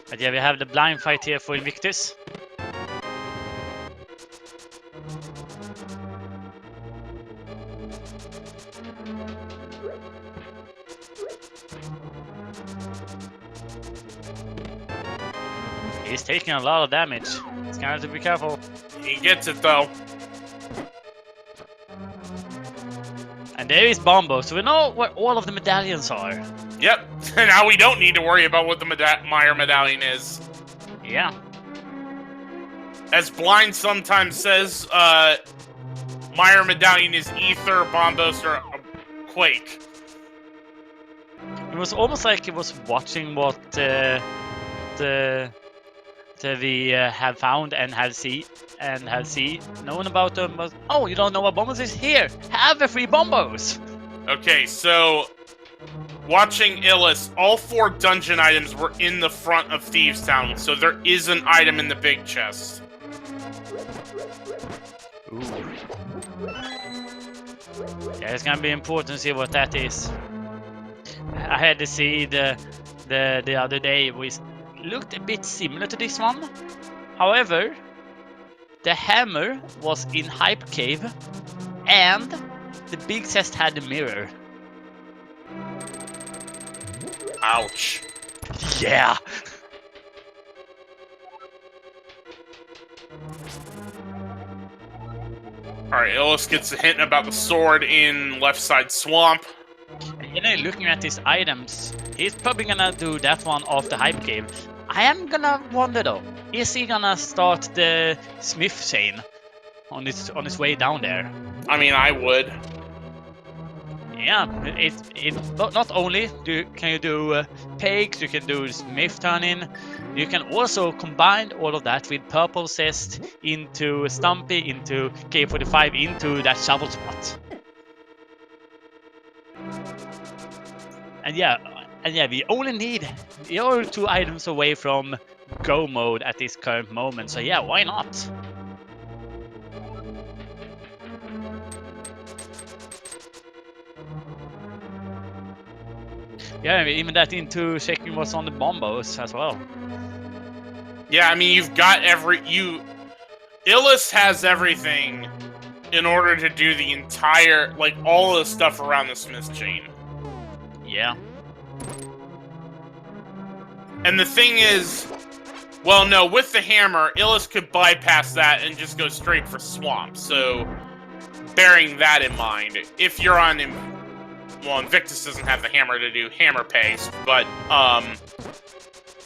But yeah, we have the blind fight here for Invictus. He's taking a lot of damage. He's gonna have to be careful. He gets it though. And there is Bombo, so we know where all of the medallions are. Yep. Now we don't need to worry about what the Meyer medallion is. Yeah. As Blind sometimes says, Meyer medallion is Ether, Bombos, or Quake. It was almost like it was watching what we have found and have seen known about them. But, oh, you don't know what Bombos is? Here, have the 3 Bombos. Okay, so watching Illus, all 4 dungeon items were in the front of Thieves Town, so there is an item in the big chest. Ooh. Yeah, it's gonna be important to see what that is. I had to see the other day, which looked a bit similar to this one. However, the hammer was in Hype Cave, and the big chest had a mirror. Ouch. Yeah. Alright, Illus gets a hint about the sword in left side swamp. You know, looking at his items, he's probably gonna do that one off the Hype Cave. I am gonna wonder though, is he gonna start the Smith chain on his way down there? I mean, I would. Yeah, it not only can you do pegs, you can do Smith turning, you can also combine all of that with Purple Zest into Stumpy, into K45, into that shovel spot. And yeah, we only need the other 2 items away from go mode at this current moment, so yeah, why not? Yeah, even that into checking what's on the bombos as well. Yeah, I mean, you've got Illus has everything in order to do the entire, like, all the stuff around the Smith chain. Yeah. And the thing is, well, no, with the hammer, Illus could bypass that and just go straight for swamp. So, bearing that in mind, if you're on, well, Invictus doesn't have the hammer to do hammer pegs, but,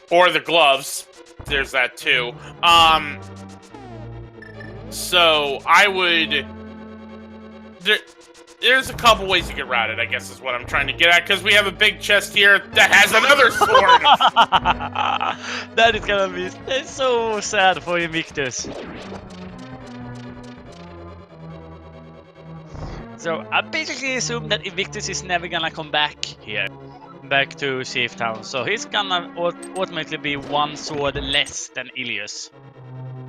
or the gloves, there's that too. So, I would, there's a couple ways you can route it, I guess is what I'm trying to get at, because we have a big chest here that has another sword! That is gonna be so sad for Invictus. So I basically assume that Invictus is never gonna come back here, back to Safe Town. So he's gonna ultimately be 1 sword less than Illus,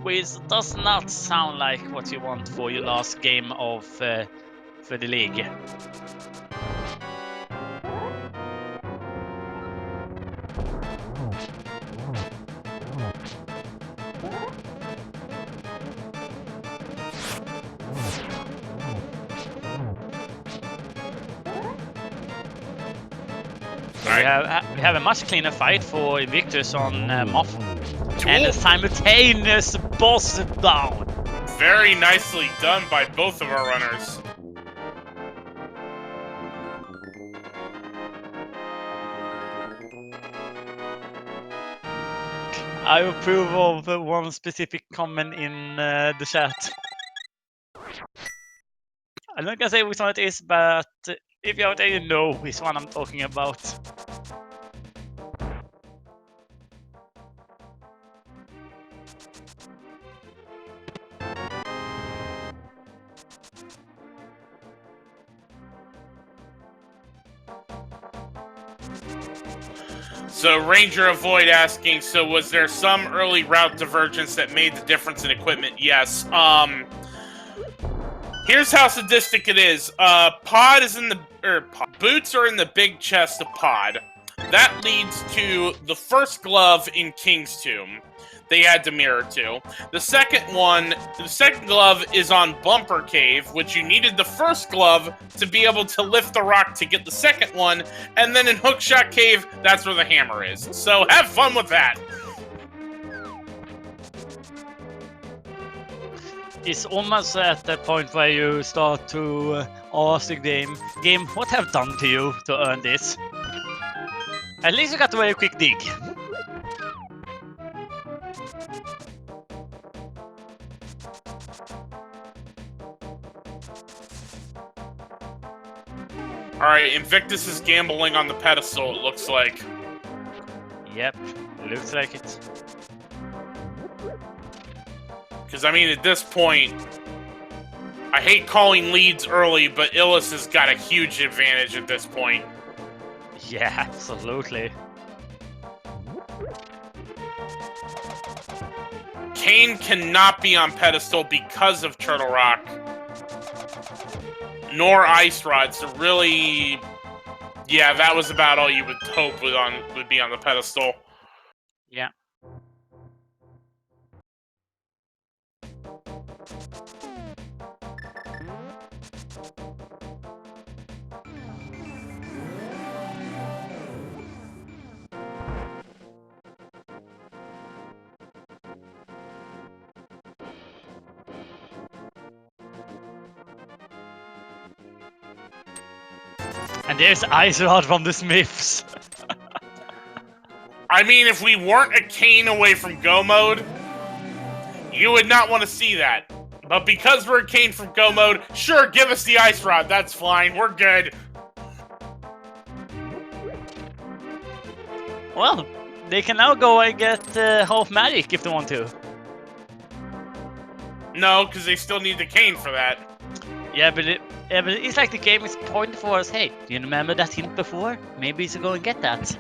which does not sound like what you want for your last game of for the league. We have a much cleaner fight for Invictus on Moth, and a simultaneous boss down. Very nicely done by both of our runners. I approve of one specific comment in the chat. I'm not gonna say which one it is, but if you're out there, you know which one I'm talking about. So Ranger Avoid asking, so was there some early route divergence that made the difference in equipment? Yes. Here's how sadistic it is. Pod is in the boots are in the big chest of Pod. That leads to the first glove in King's Tomb. They add to mirror to. The second glove is on Bumper Cave, which you needed the first glove to be able to lift the rock to get the second one, and then in Hookshot Cave, that's where the hammer is. So have fun with that. It's almost at the point where you start to ask the game, what have I done to you to earn this? At least you got a very quick dig. Alright, Invictus is gambling on the pedestal, it looks like. Yep, looks like it. Because, I mean, at this point, I hate calling leads early, but Illus has got a huge advantage at this point. Yeah, absolutely. Kane cannot be on pedestal because of Turtle Rock, nor Ice Rod. So really, yeah, that was about all you would hope would be on the pedestal. Yeah. And there's Ice Rod from the Smiths. I mean, if we weren't a Kane away from Go Mode, you would not want to see that. But because we're a Kane from Go Mode, sure, give us the Ice Rod. That's fine. We're good. Well, they can now go and get half magic if they want to. No, because they still need the Kane for that. Yeah, but it's like the game is pointing for us. Hey, do you remember that hint before? Maybe we should go and get that.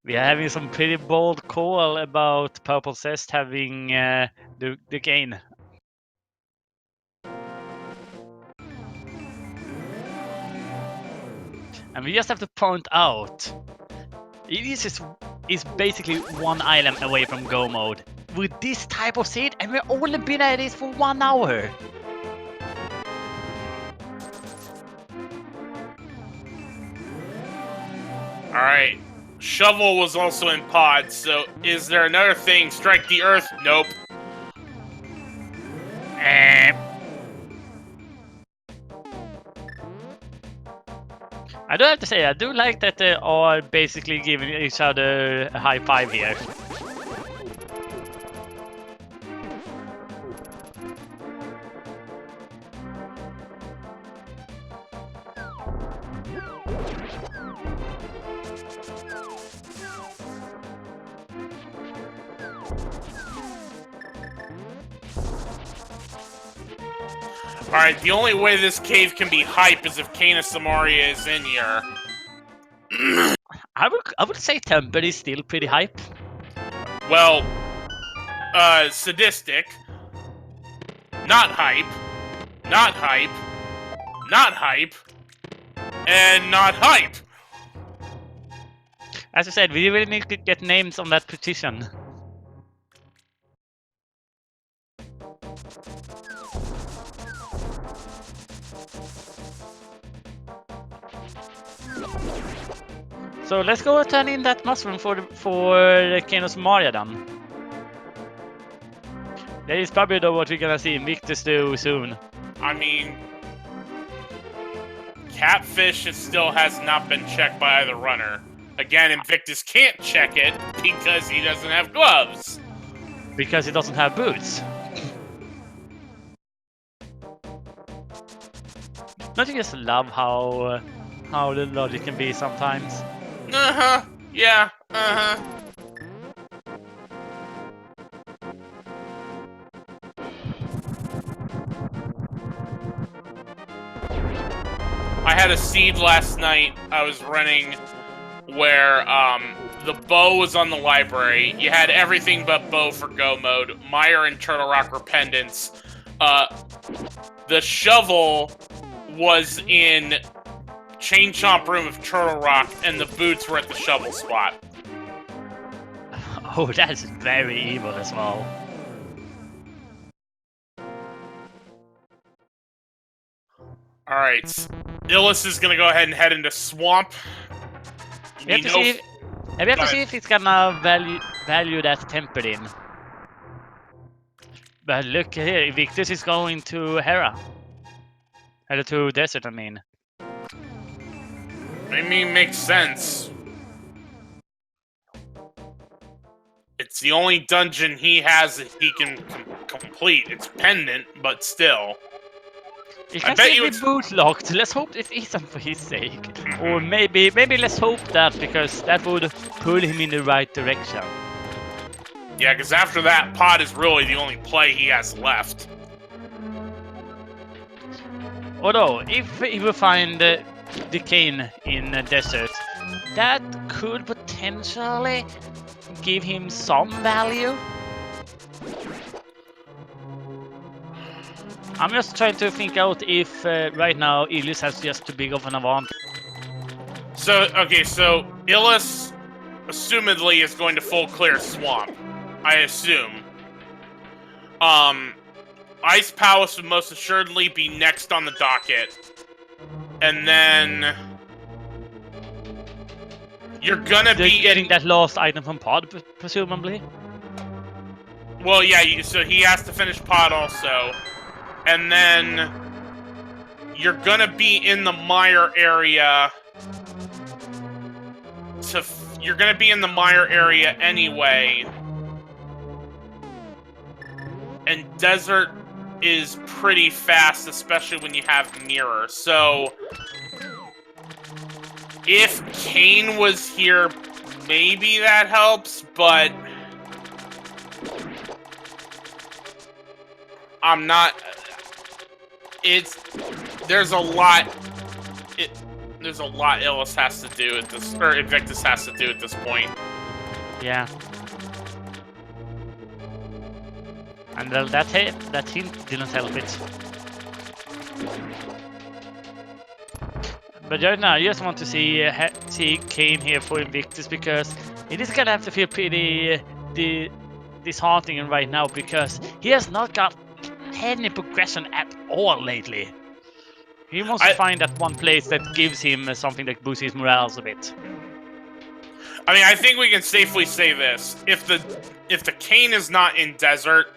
We are having some pretty bold call about Purple Cest having the gain. And we just have to point out, Illus is basically one item away from Go Mode. With this type of seed, and we've only been at this for 1 hour. Alright. Shovel was also in pod, so is there another thing? Strike the earth? Nope. I do have to say, I do like that they are basically giving each other a high five here. Alright, the only way this cave can be hype is if Kana Samaria is in here. I would say Temper is still pretty hype. Well, sadistic. Not hype. Not hype. Not hype. And not hype. As I said, we really need to get names on that petition. So let's go and turn in that mushroom for Kenos Maria then. That is probably what we're gonna see Invictus do soon. I mean, Catfish still has not been checked by either runner. Again, Invictus can't check it because he doesn't have gloves. Because he doesn't have boots. Don't you just love how the logic can be sometimes? Uh-huh. Yeah. Uh-huh. I had a seed last night I was running where the bow was on the library. You had everything but bow for Go Mode. Mire and Turtle Rock were pendants. The shovel was in Chain Chomp room of Turtle Rock, and the boots were at the shovel spot. Oh, that's very evil as well. Alright, Illus is gonna go ahead and head into Swamp. We have to see if it's gonna value that tempered in. But look here, Invictus is going to Hera. Or to Desert, I mean. I mean, makes sense. It's the only dungeon he has that he can complete. It's pendant, but still. You can see it boot locked. Let's hope it isn't for his sake. Or maybe let's hope that, because that would pull him in the right direction. Yeah, because after that, Pod is really the only play he has left. Although, if he will find the cane in the desert, that could potentially give him some value. I'm just trying to think out if right now Illus has just too big of an advantage. So, okay, so Illus, assumedly, is going to full clear Swamp. I assume. Ice Palace would most assuredly be next on the docket. And then... You're gonna be getting that last item from Pod, presumably? Well, yeah, so he has to finish Pod also. And then... You're gonna be in the mire area... You're gonna be in the mire area anyway. And Desert is pretty fast, especially when you have Mirror. So, if Kane was here, maybe that helps, but I'm not... There's a lot... There's a lot Illus has to do at this, or Invictus has to do at this point. Yeah. And that hint didn't help it. But right now, I just want to see Kane here for Invictus, because it is gonna have to feel pretty disheartening right now, because he has not got any progression at all lately. He wants to find that one place that gives him something that boosts his morale a bit. I mean, I think we can safely say this: if the Kane is not in Desert,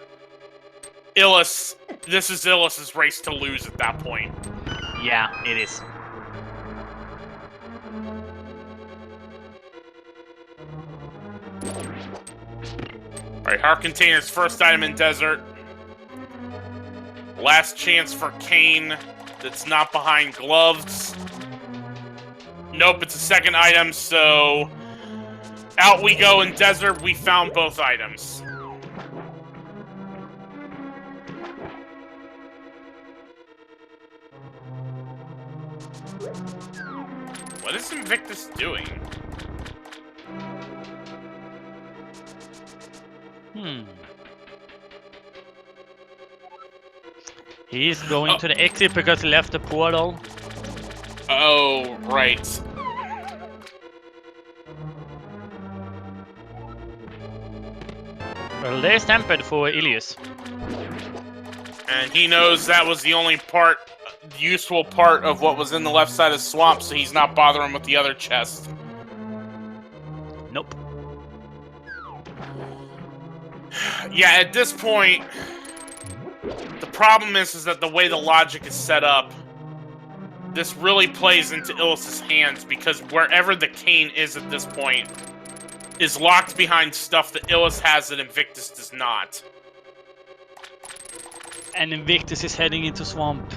Illus, this is Illus's race to lose at that point. Yeah, it is. Alright, Heart Container's first item in Desert. Last chance for Kane that's not behind gloves. Nope, it's a second item, so... Out we go in Desert, we found both items. What is Invictus doing? He's going to the exit because he left the portal. Oh, right. Well, there's Tempered for Illus. And he knows that was the only useful part of what was in the left side of the swamp, so he's not bothering with the other chest. Nope. Yeah, at this point, the problem is that the way the logic is set up, this really plays into Illus's hands, because wherever the Kane is at this point is locked behind stuff that Illus has that Invictus does not. And Invictus is heading into Swamp.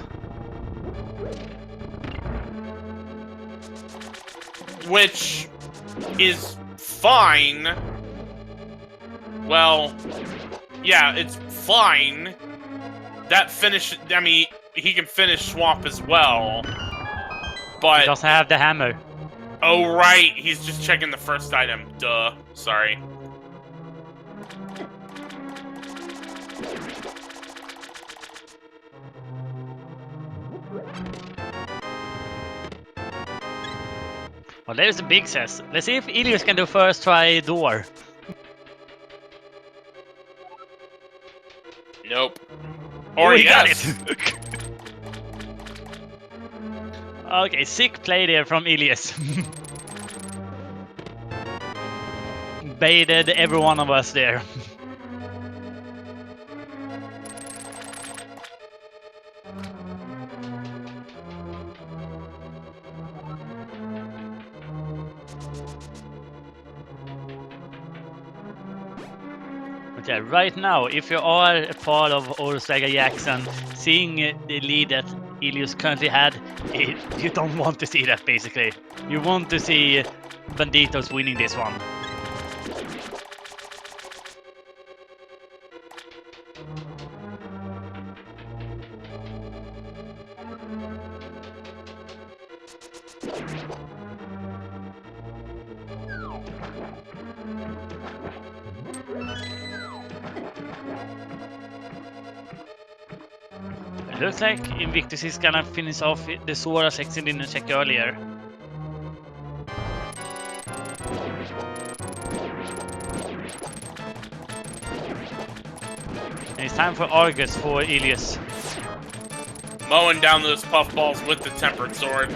Which is fine. Well, yeah, it's fine. That finish, I mean, he can finish Swamp as well. But... He doesn't have the hammer. Oh, right, he's just checking the first item. Duh, sorry. Well, there's a big says. Let's see if Illus can do first try door. Nope. Or he got yes. it. Okay, sick play there from Illus. Baited every one of us there. But yeah, right now, if you are a part of Old Saga Jackson, seeing the lead that Illus currently had, you don't want to see that, basically. You want to see Banditos winning this one. It looks like Invictus is gonna finish off the Sora section didn't check earlier. And it's time for Argus for Illus. Mowing down those puffballs with the tempered sword.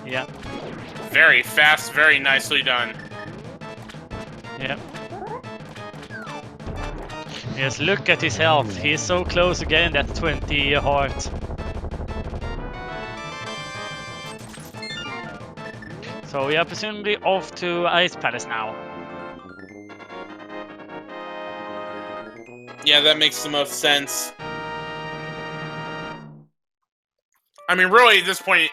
Yeah. Very fast, very nicely done. Yeah. Yes, look at his health. He's so close again, that 20 heart. So we are presumably off to Ice Palace now. Yeah, that makes the most sense. I mean, really, at this point,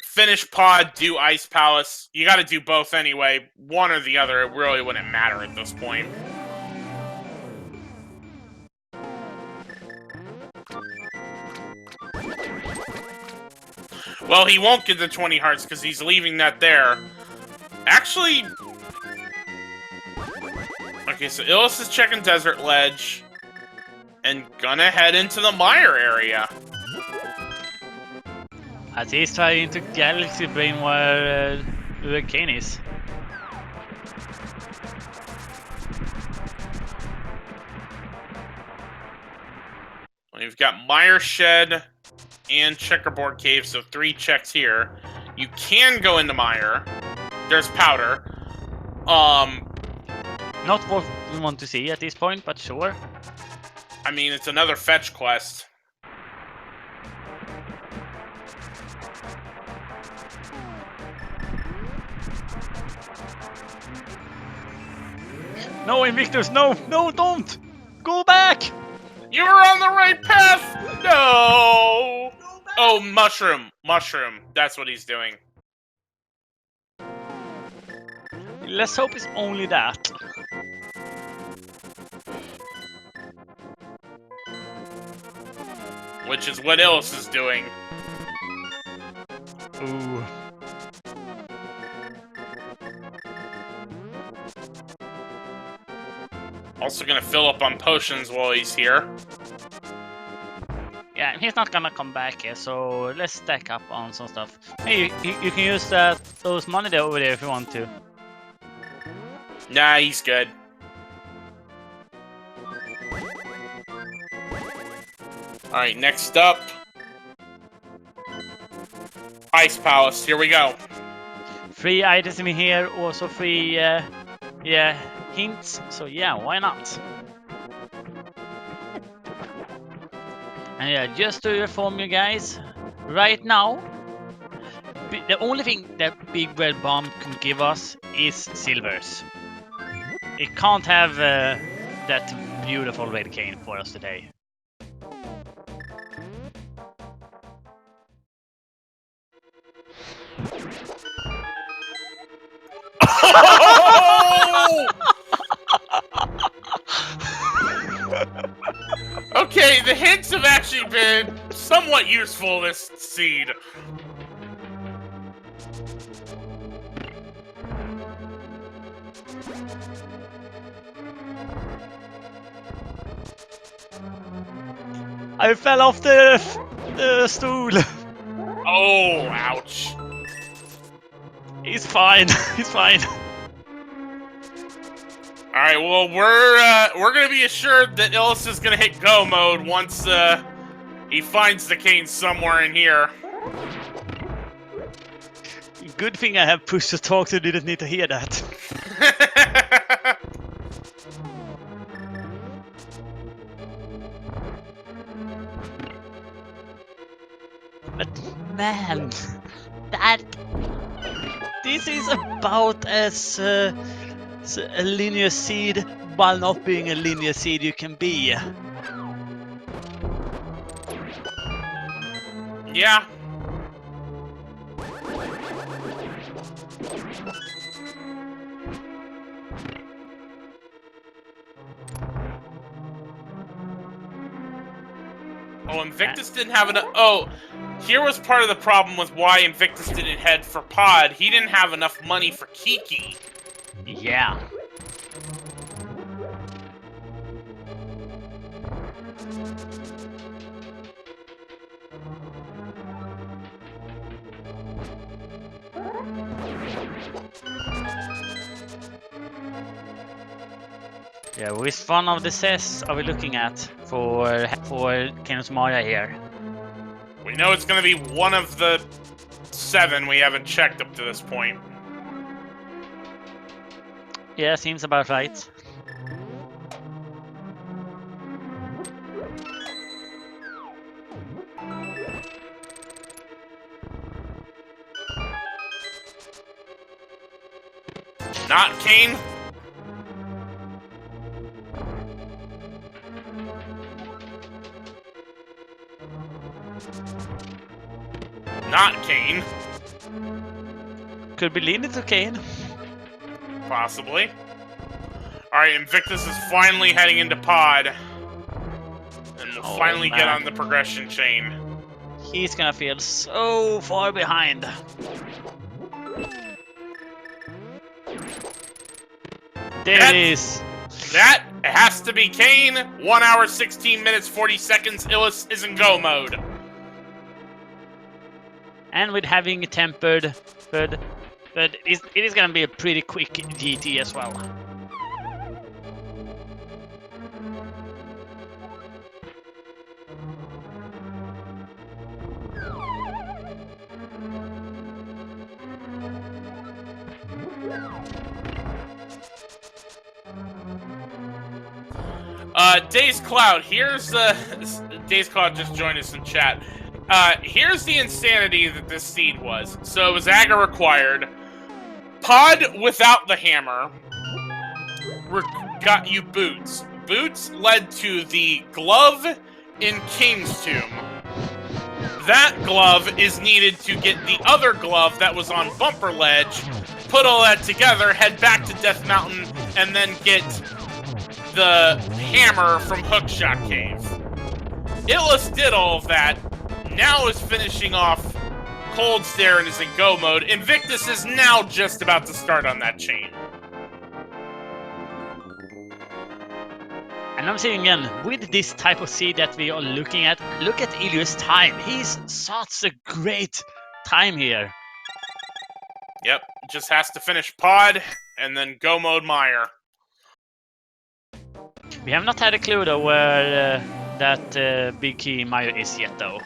finish Pod, do Ice Palace. You gotta do both anyway. One or the other, it really wouldn't matter at this point. Well, he won't get the 20 hearts because he's leaving that there. Actually... Okay, so Illus is checking Desert Ledge. And gonna head into the Mire area. As he's trying to Galaxy Brain where Kane is. We've got Mire Shed and Checkerboard Cave, so 3 checks here. You can go into Mire. There's Powder. Not what we want to see at this point, but sure. I mean, it's another fetch quest. No, Invictus, no! No, don't! Go back! You were on the right path! No! Oh, Mushroom. Mushroom. That's what he's doing. Let's hope it's only that. Which is what Illus is doing. Ooh. Also gonna fill up on potions while he's here. Yeah, he's not gonna come back here, so let's stack up on some stuff. Hey, you can use those money there over there if you want to. Nah, he's good. Alright, next up. Ice Palace, here we go. 3 items in here, also 3 yeah, hints, so yeah, why not? And yeah, just to inform you guys, right now, the only thing that Big Red Bomb can give us is silvers. It can't have that beautiful red cane for us today. Okay, the hints have actually been somewhat useful this seed. I fell off the stool. Oh, ouch. He's fine. He's fine. All right, well, we're gonna be assured that Illus is gonna hit go mode once he finds the cane somewhere in here. Good thing I have push to talk, so didn't need to hear that. But man, this is about as a linear seed while not being a linear seed you can be. Yeah. Oh, Invictus didn't have enough. Oh, here was part of the problem with why Invictus didn't head for Pod. He didn't have enough money for Kiki. Yeah. Yeah, which one of the sets are we looking at for Kingdoms of Maya here? We know it's going to be one of the 7 we haven't checked up to this point. Yeah, seems about right. Not Kane. Not Kane. Could be leaning to Kane. Possibly. Alright, Invictus is finally heading into Pod. And will finally get on the progression chain. He's gonna feel so far behind. There it is. That has to be Kane. 1 hour, 16 minutes, 40 seconds. Illus is in go mode. And with having tempered, but it is gonna be a pretty quick GT as well. Days Cloud, here's Days Cloud just joined us in chat. Here's the insanity that this seed was. So it was Aga required. Pod without the hammer got you boots. Boots led to the glove in King's Tomb. That glove is needed to get the other glove that was on Bumper Ledge, put all that together, head back to Death Mountain, and then get the hammer from Hookshot Cave. Illus did all of that, now is finishing off Cold Stare and is in go mode. Invictus is now just about to start on that chain. And I'm saying again, with this type of seed that we are looking at, look at Illus' time. He's such a great time here. Yep, just has to finish Pod and then go mode Meyer. We have not had a clue though where that big key Maya is yet though.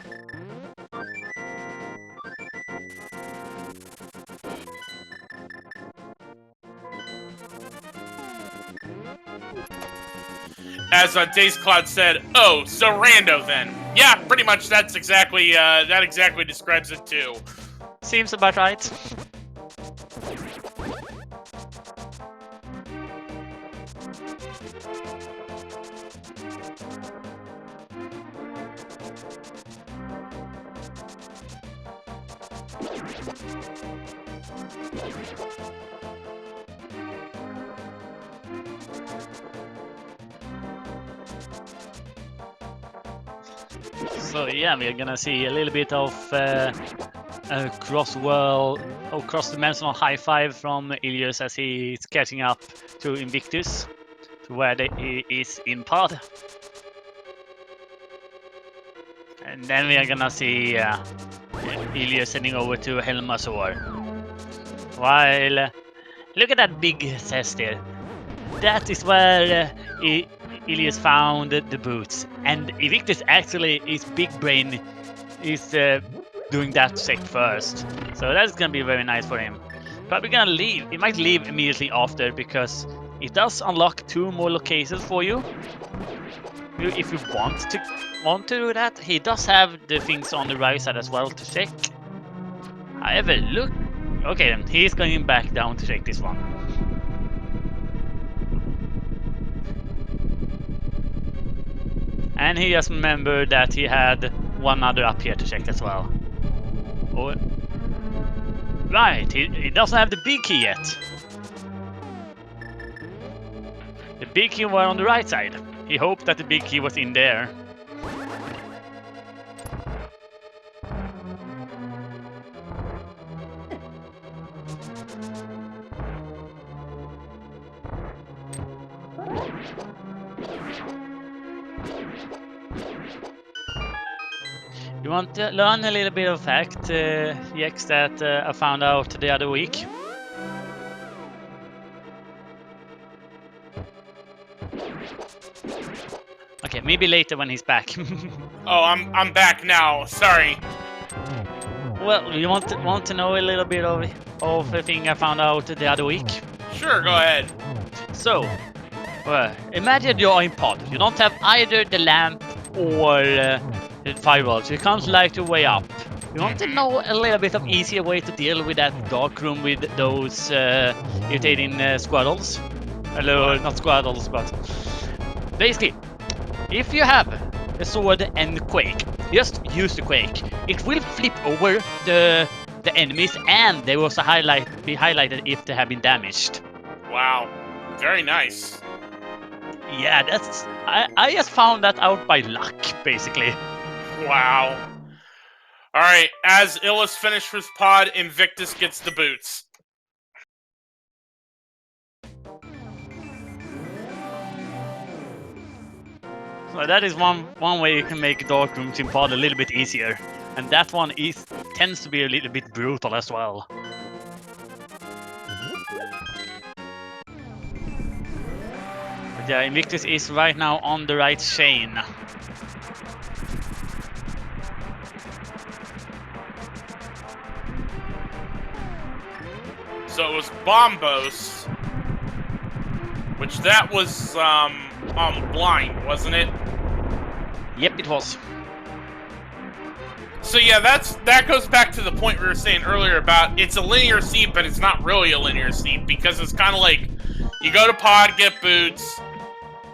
As Days Cloud said, oh, so rando then. Yeah, pretty much that's exactly, that exactly describes it too. Seems about right. So yeah, we're gonna see a little bit of cross-dimensional high five from Illus as he's catching up to Invictus, to where he is in Pod. And then we are gonna see Illus heading over to Helmasaur. While look at that big chest there. That is where Illus found the boots, and Invictus actually, his big brain, is doing that check first. So that's gonna be very nice for him. Probably gonna leave. He might leave immediately after because it does unlock 2 more locations for you. If you want to do that, he does have the things on the right side as well to check. However, look. Okay, then he's going back down to check this one. And he just remembered that he had one other up here to check as well. Oh, right, he doesn't have the big key yet. The big key was on the right side. He hoped that the big key was in there. You want to learn a little bit of fact, Yex, that I found out the other week? Okay, maybe later when he's back. Oh, I'm back now. Sorry. Well, you want to know a little bit of a thing I found out the other week? Sure, go ahead. So, imagine you're in pod. You don't have either the lamp or the firewall, so you can't light your way up. You want to know a little bit of easier way to deal with that dark room with those irritating squirrels? Hello, not squirrels, but basically, if you have a sword and quake, just use the quake. It will flip over the enemies, and they will also be highlighted if they have been damaged. Wow, very nice. Yeah, I just found that out by luck, basically. Wow. All right, as Illus finished his pod, Invictus gets the boots. So that is one way you can make dark rooms in pod a little bit easier, and that one tends to be a little bit brutal as well. But yeah, Invictus is right now on the right chain. So it was Bombos, which that was on blind, wasn't it? Yep, it was. So yeah, that goes back to the point we were saying earlier about it's a linear seat, but it's not really a linear seat because it's kind of like you go to pod, get boots,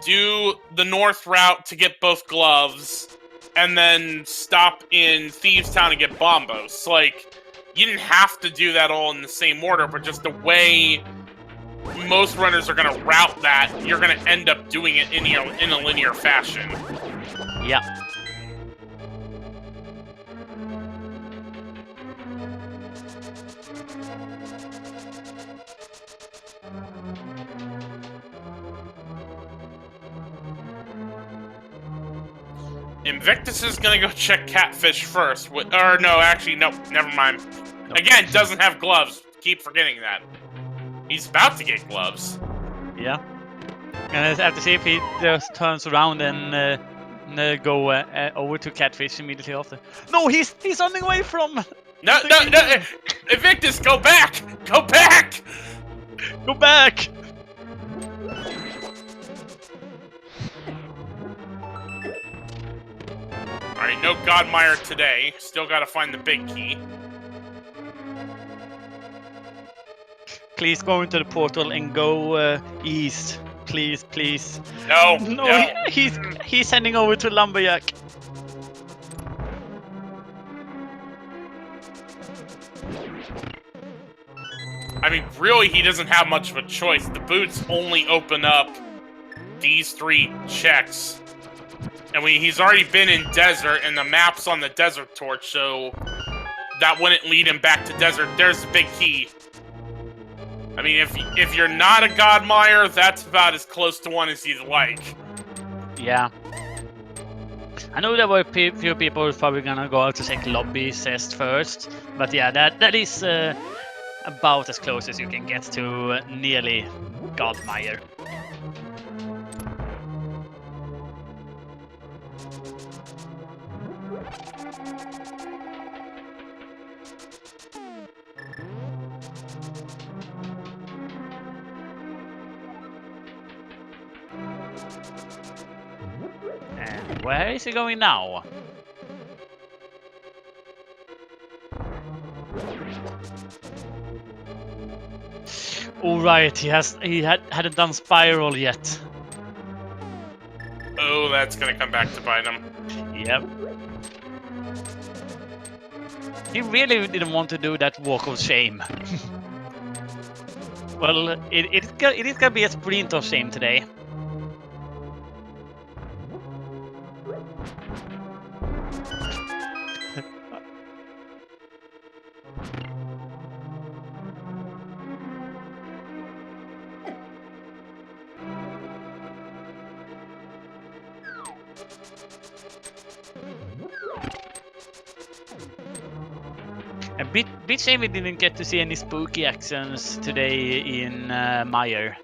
do the north route to get both gloves, and then stop in Thieves Town and get Bombos. So, like, you didn't have to do that all in the same order, but just the way most runners are going to route that, you're going to end up doing it in a linear fashion. Yeah. Invictus is gonna go check Catfish first. Or no, actually, no, never mind. Nope. Again, doesn't have gloves. Keep forgetting that. He's about to get gloves. Yeah. And I have to see if he just turns around and go over to Catfish immediately after. No, he's running away from. No! Invictus, go back! Go back! Go back! Alright, no Godmire today. Still gotta find the big key. Please go into the portal and go east. Please, please. No. He's heading over to Lumberjack. I mean, really, he doesn't have much of a choice. The boots only open up these 3 checks. And he's already been in desert, and the map's on the desert torch, so that wouldn't lead him back to desert. There's the big key. I mean, if you're not a Godmire, that's about as close to one as you'd like. Yeah. I know there were a few people who's probably gonna go out to take lobby cest first, but yeah, that is about as close as you can get to nearly Godmire. And where is he going now? All right, he hadn't done Spiral yet. Oh, that's gonna come back to bite him. Yep. He really didn't want to do that walk of shame. Well, it is gonna be a sprint of shame today. A bit shame we didn't get to see any spooky actions today in Meyer.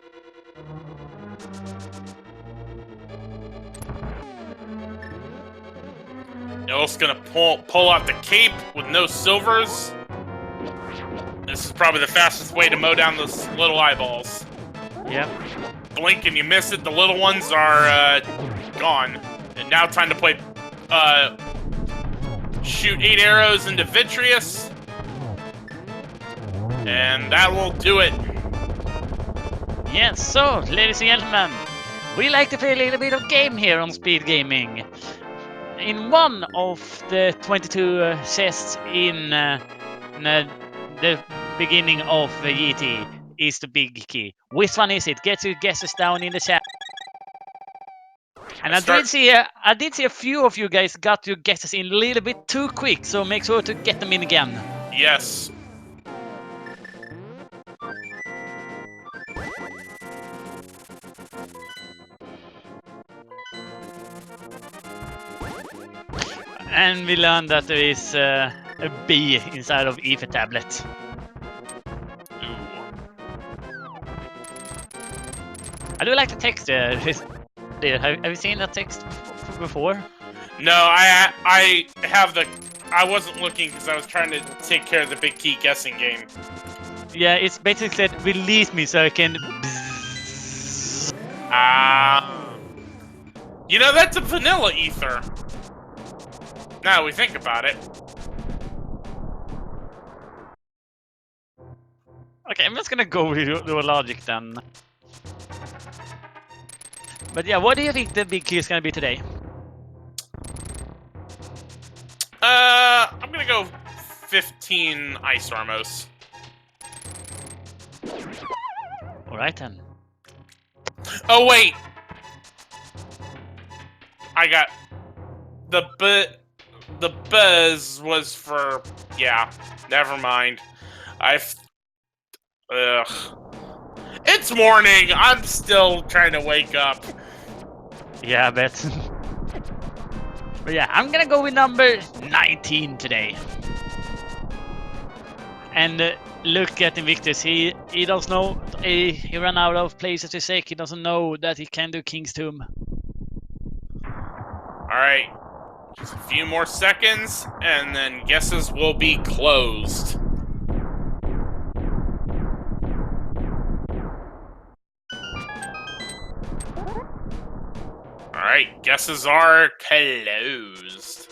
Illus gonna pull out the cape with no silvers. This is probably the fastest way to mow down those little eyeballs. Yep. Blink and you miss it, the little ones are gone. And now time to play shoot 8 arrows into Vitreous. And that will do it. Yes, so, ladies and gentlemen, we like to play a little bit of game here on Speed Gaming. In one of the 22 chests in the beginning of GT is the big key. Which one is it? Get your guesses down in the chat. And I did see a few of you guys got your guesses in a little bit too quick, so make sure to get them in again. Yes. And we learned that there is a B inside of Ether tablet. Ooh. I do like the text there. Have you seen that text before? No, I have the. I wasn't looking because I was trying to take care of the big key guessing game. Yeah, it's basically said release me so I can. You know, that's a vanilla ether. Now we think about it. Okay, I'm just gonna go with your logic then. But yeah, what do you think the big key is gonna be today? I'm gonna go 15 ice armos. Alright then. Oh wait! I got the buzz was for yeah. Never mind. It's morning. I'm still trying to wake up. Yeah, I bet. But yeah, I'm gonna go with number 19 today. And look at Invictus. He doesn't know. He ran out of places to say. He doesn't know that he can do King's Tomb. All right. Just a few more seconds, and then guesses will be closed. Alright, guesses are closed.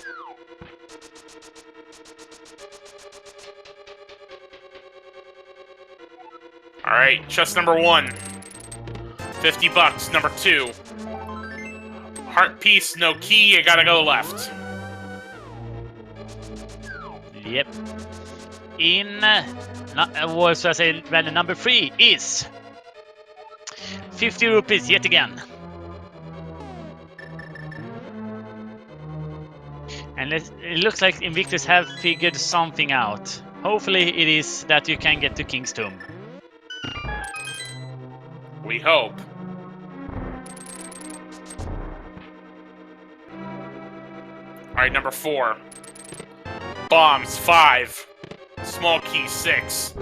Alright, chest number 1. 50 bucks. Number 2. Heart piece, no key, you gotta go left. Yep. In was I say random number 3 is 50 rupees yet again. And it looks like Invictus have figured something out. Hopefully it is that you can get to King's Tomb. We hope. Alright, number 4. Bombs, 5. Small key, 6.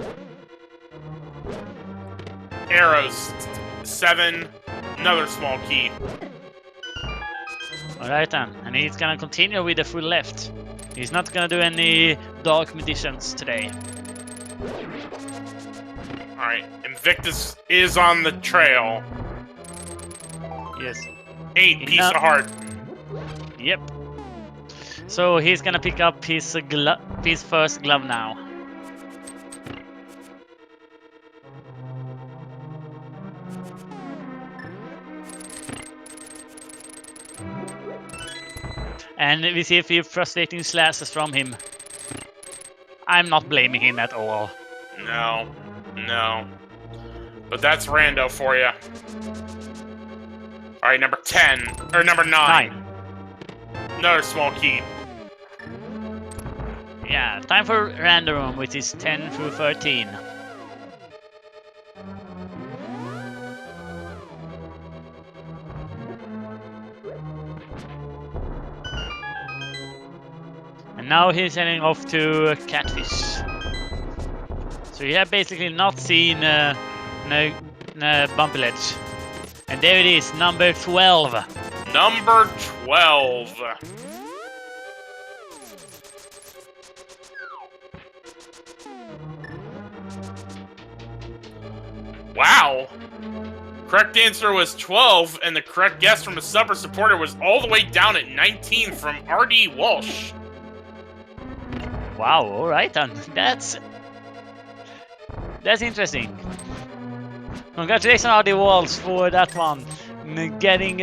Arrows, 7. Another small key. Alright then, and he's gonna continue with the full left. He's not gonna do any dark magicians today. Alright, Invictus is on the trail. Yes. 8 piece of heart. Yep. So he's gonna pick up his first glove now. And we see a few frustrating slashes from him. I'm not blaming him at all. No. No. But that's rando for you. Alright, number 10. Or number 9. Another small key. Yeah, time for random, which is 10 through 13. And And now he's heading off to Catfish. So you have basically not seen Bumpy Ledge. And there it is, number 12. Number 12. Wow. Correct answer was 12, and the correct guess from a sub or supporter was all the way down at 19 from R.D. Walsh. Wow, alright then. That's interesting. Congratulations, R.D. Walsh, for that one. Getting...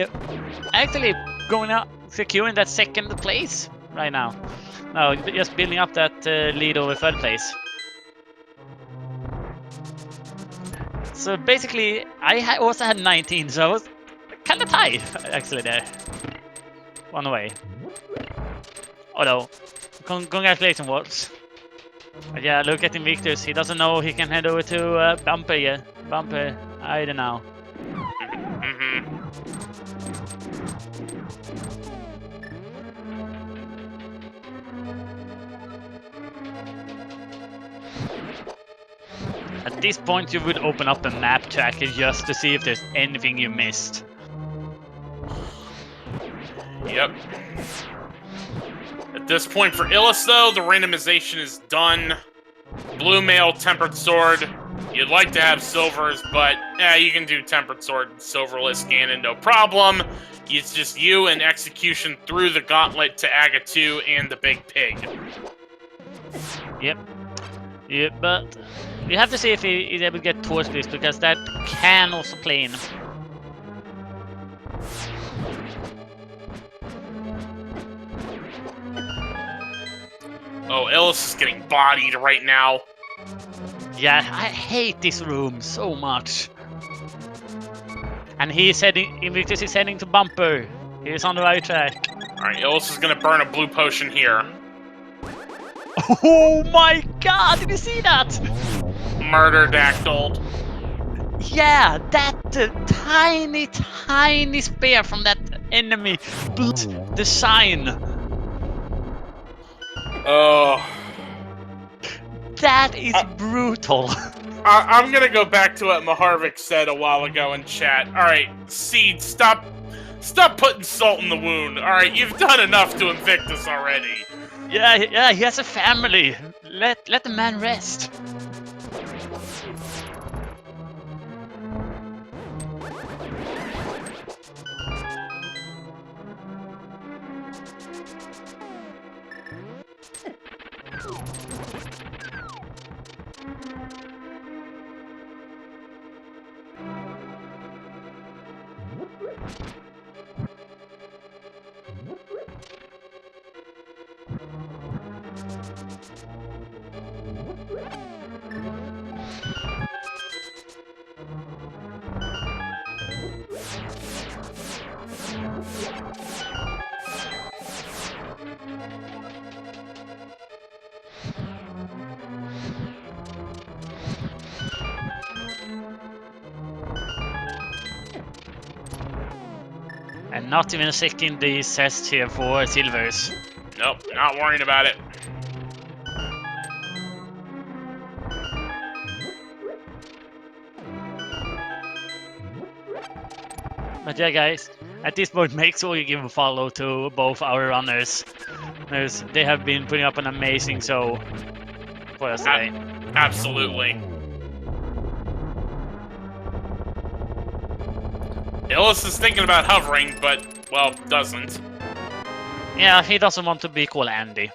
actually going out, securing that second place right now. No, just building up that lead over third place. So basically, I also had 19, so I was kind of tied, actually, there. One away. Although, congratulations, Walsh. But yeah, look at Invictus. He doesn't know he can head over to Bumper yet. Bumper, either now. At this point, you would open up a map tracker just to see if there's anything you missed. Yep. At this point for Illus, though, the randomization is done. Blue Mail, Tempered Sword. You'd like to have silvers, but you can do Tempered Sword and Silverless Ganon, no problem. It's just you and Execution through the Gauntlet to Aga 2 and the Big Pig. Yep. Yeah, but we have to see if he is able to get towards this, because that can also play in. Oh, Illus is getting bodied right now. Yeah, I hate this room so much. And he's heading, Invictus is heading to Bumper. He's on the right track. Alright, Illus is gonna burn a blue potion here. Oh my god, did you see that? Murder Dactyl. Yeah, that tiny, tiny spear from that enemy blew the sign. Oh. That is brutal. I'm gonna go back to what Maharvik said a while ago in chat. Alright, Seed, stop putting salt in the wound. Alright, you've done enough to Invictus already. Yeah, he has a family. Let the man rest. And not even a second the test here for silvers. Nope, not worrying about it. But yeah, guys, at this point, make sure you give a follow to both our runners. They have been putting up an amazing show for us today. Absolutely. Illus is thinking about hovering, but, well, doesn't. Yeah, he doesn't want to be called Andy.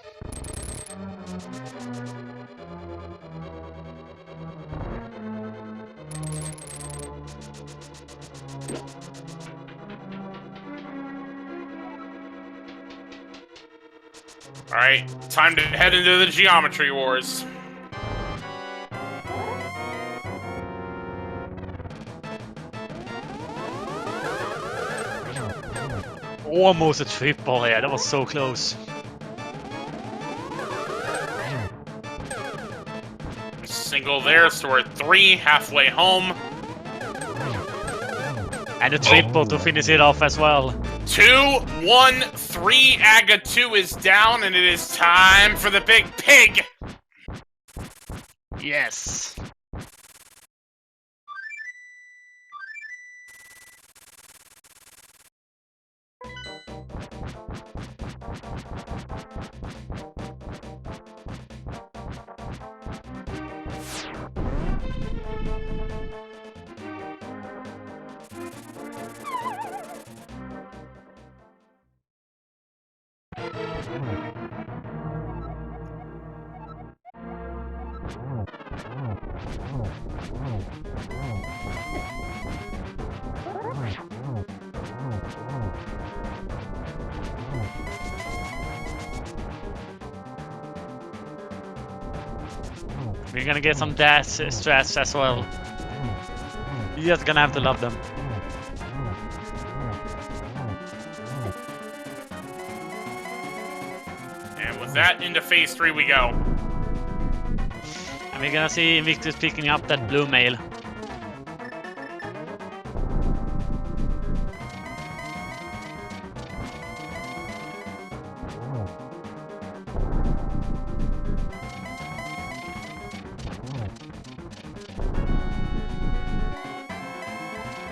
Alright, time to head into the Geometry Wars. Almost a triple here, that was so close. Single there, so we're 3, halfway home. And a triple to finish it off as well. 2, 1, 3. Aga 2 is down, and it is time for the big pig. Yes. We're gonna get some dash strats as well. You're just gonna have to love them. And with that, into phase 3 we go. And we're gonna see Invictus picking up that blue mail.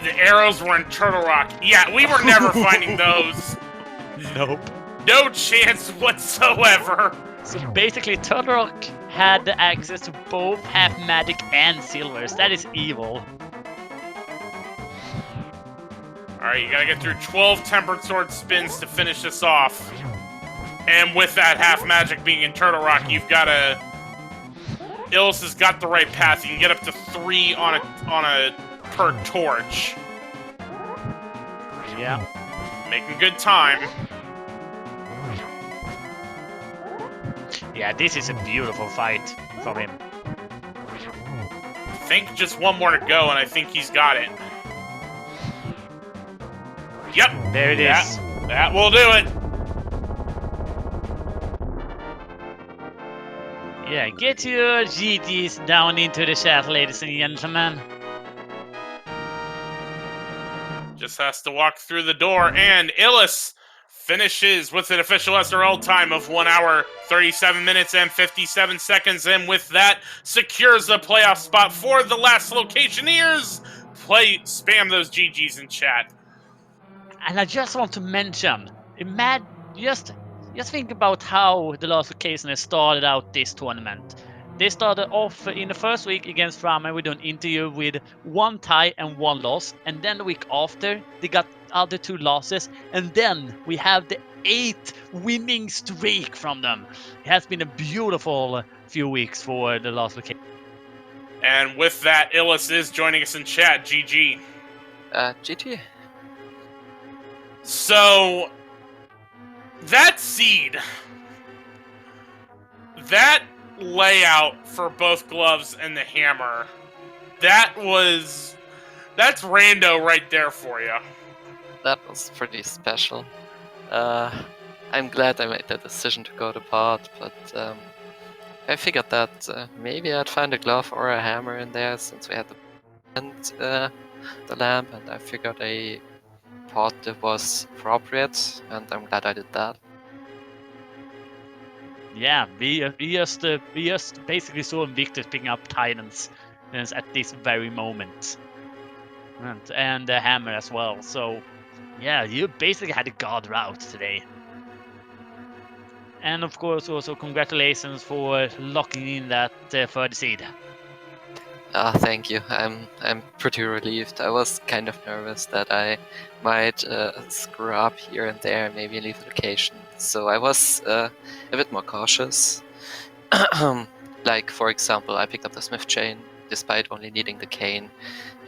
The arrows were in Turtle Rock. Yeah, we were never finding those. Nope. No chance whatsoever. So basically, Turtle Rock had the access to both half magic and silvers. That is evil. Alright, you gotta get through 12 Tempered Sword spins to finish this off. And with that half magic being in Turtle Rock, you've gotta... Illus has got the right path. You can get up to 3 on a per torch. Yeah. Making good time. Yeah, this is a beautiful fight from him. I think just one more to go, and I think he's got it. Yep. There it is. That will do it. Yeah, get your GGs down into the chat, ladies and gentlemen. Just has to walk through the door, and Illus finishes with an official SRL time of 1 hour, 37 minutes, and 57 seconds, and with that, secures the playoff spot for the last Locationeers. Spam those GGs in chat. And I just want to mention, just think about how the last occasion has started out this tournament. They started off in the first week against Rama with an interview with 1 tie and 1 loss, and then the week after they got other 2 losses, and then we have the 8 winning streak from them. It has been a beautiful few weeks for the last occasion. And with that, Illus is joining us in chat. GG. GG. So, that seed, that layout for both gloves and the hammer, that's rando right there for you. That was pretty special. I'm glad I made that decision to go to pot, but I figured that maybe I'd find a glove or a hammer in there since we had the lamp, and I figured a pot that was appropriate, and I'm glad I did that. Yeah, we just basically saw Invictus picking up Titans at this very moment, and the hammer as well. So, yeah, you basically had a god route today. And of course, also congratulations for locking in that third seed. Thank you. I'm pretty relieved. I was kind of nervous that I might screw up here and there, maybe leave the location. So I was a bit more cautious. Like, for example, I picked up the Smith chain despite only needing the cane.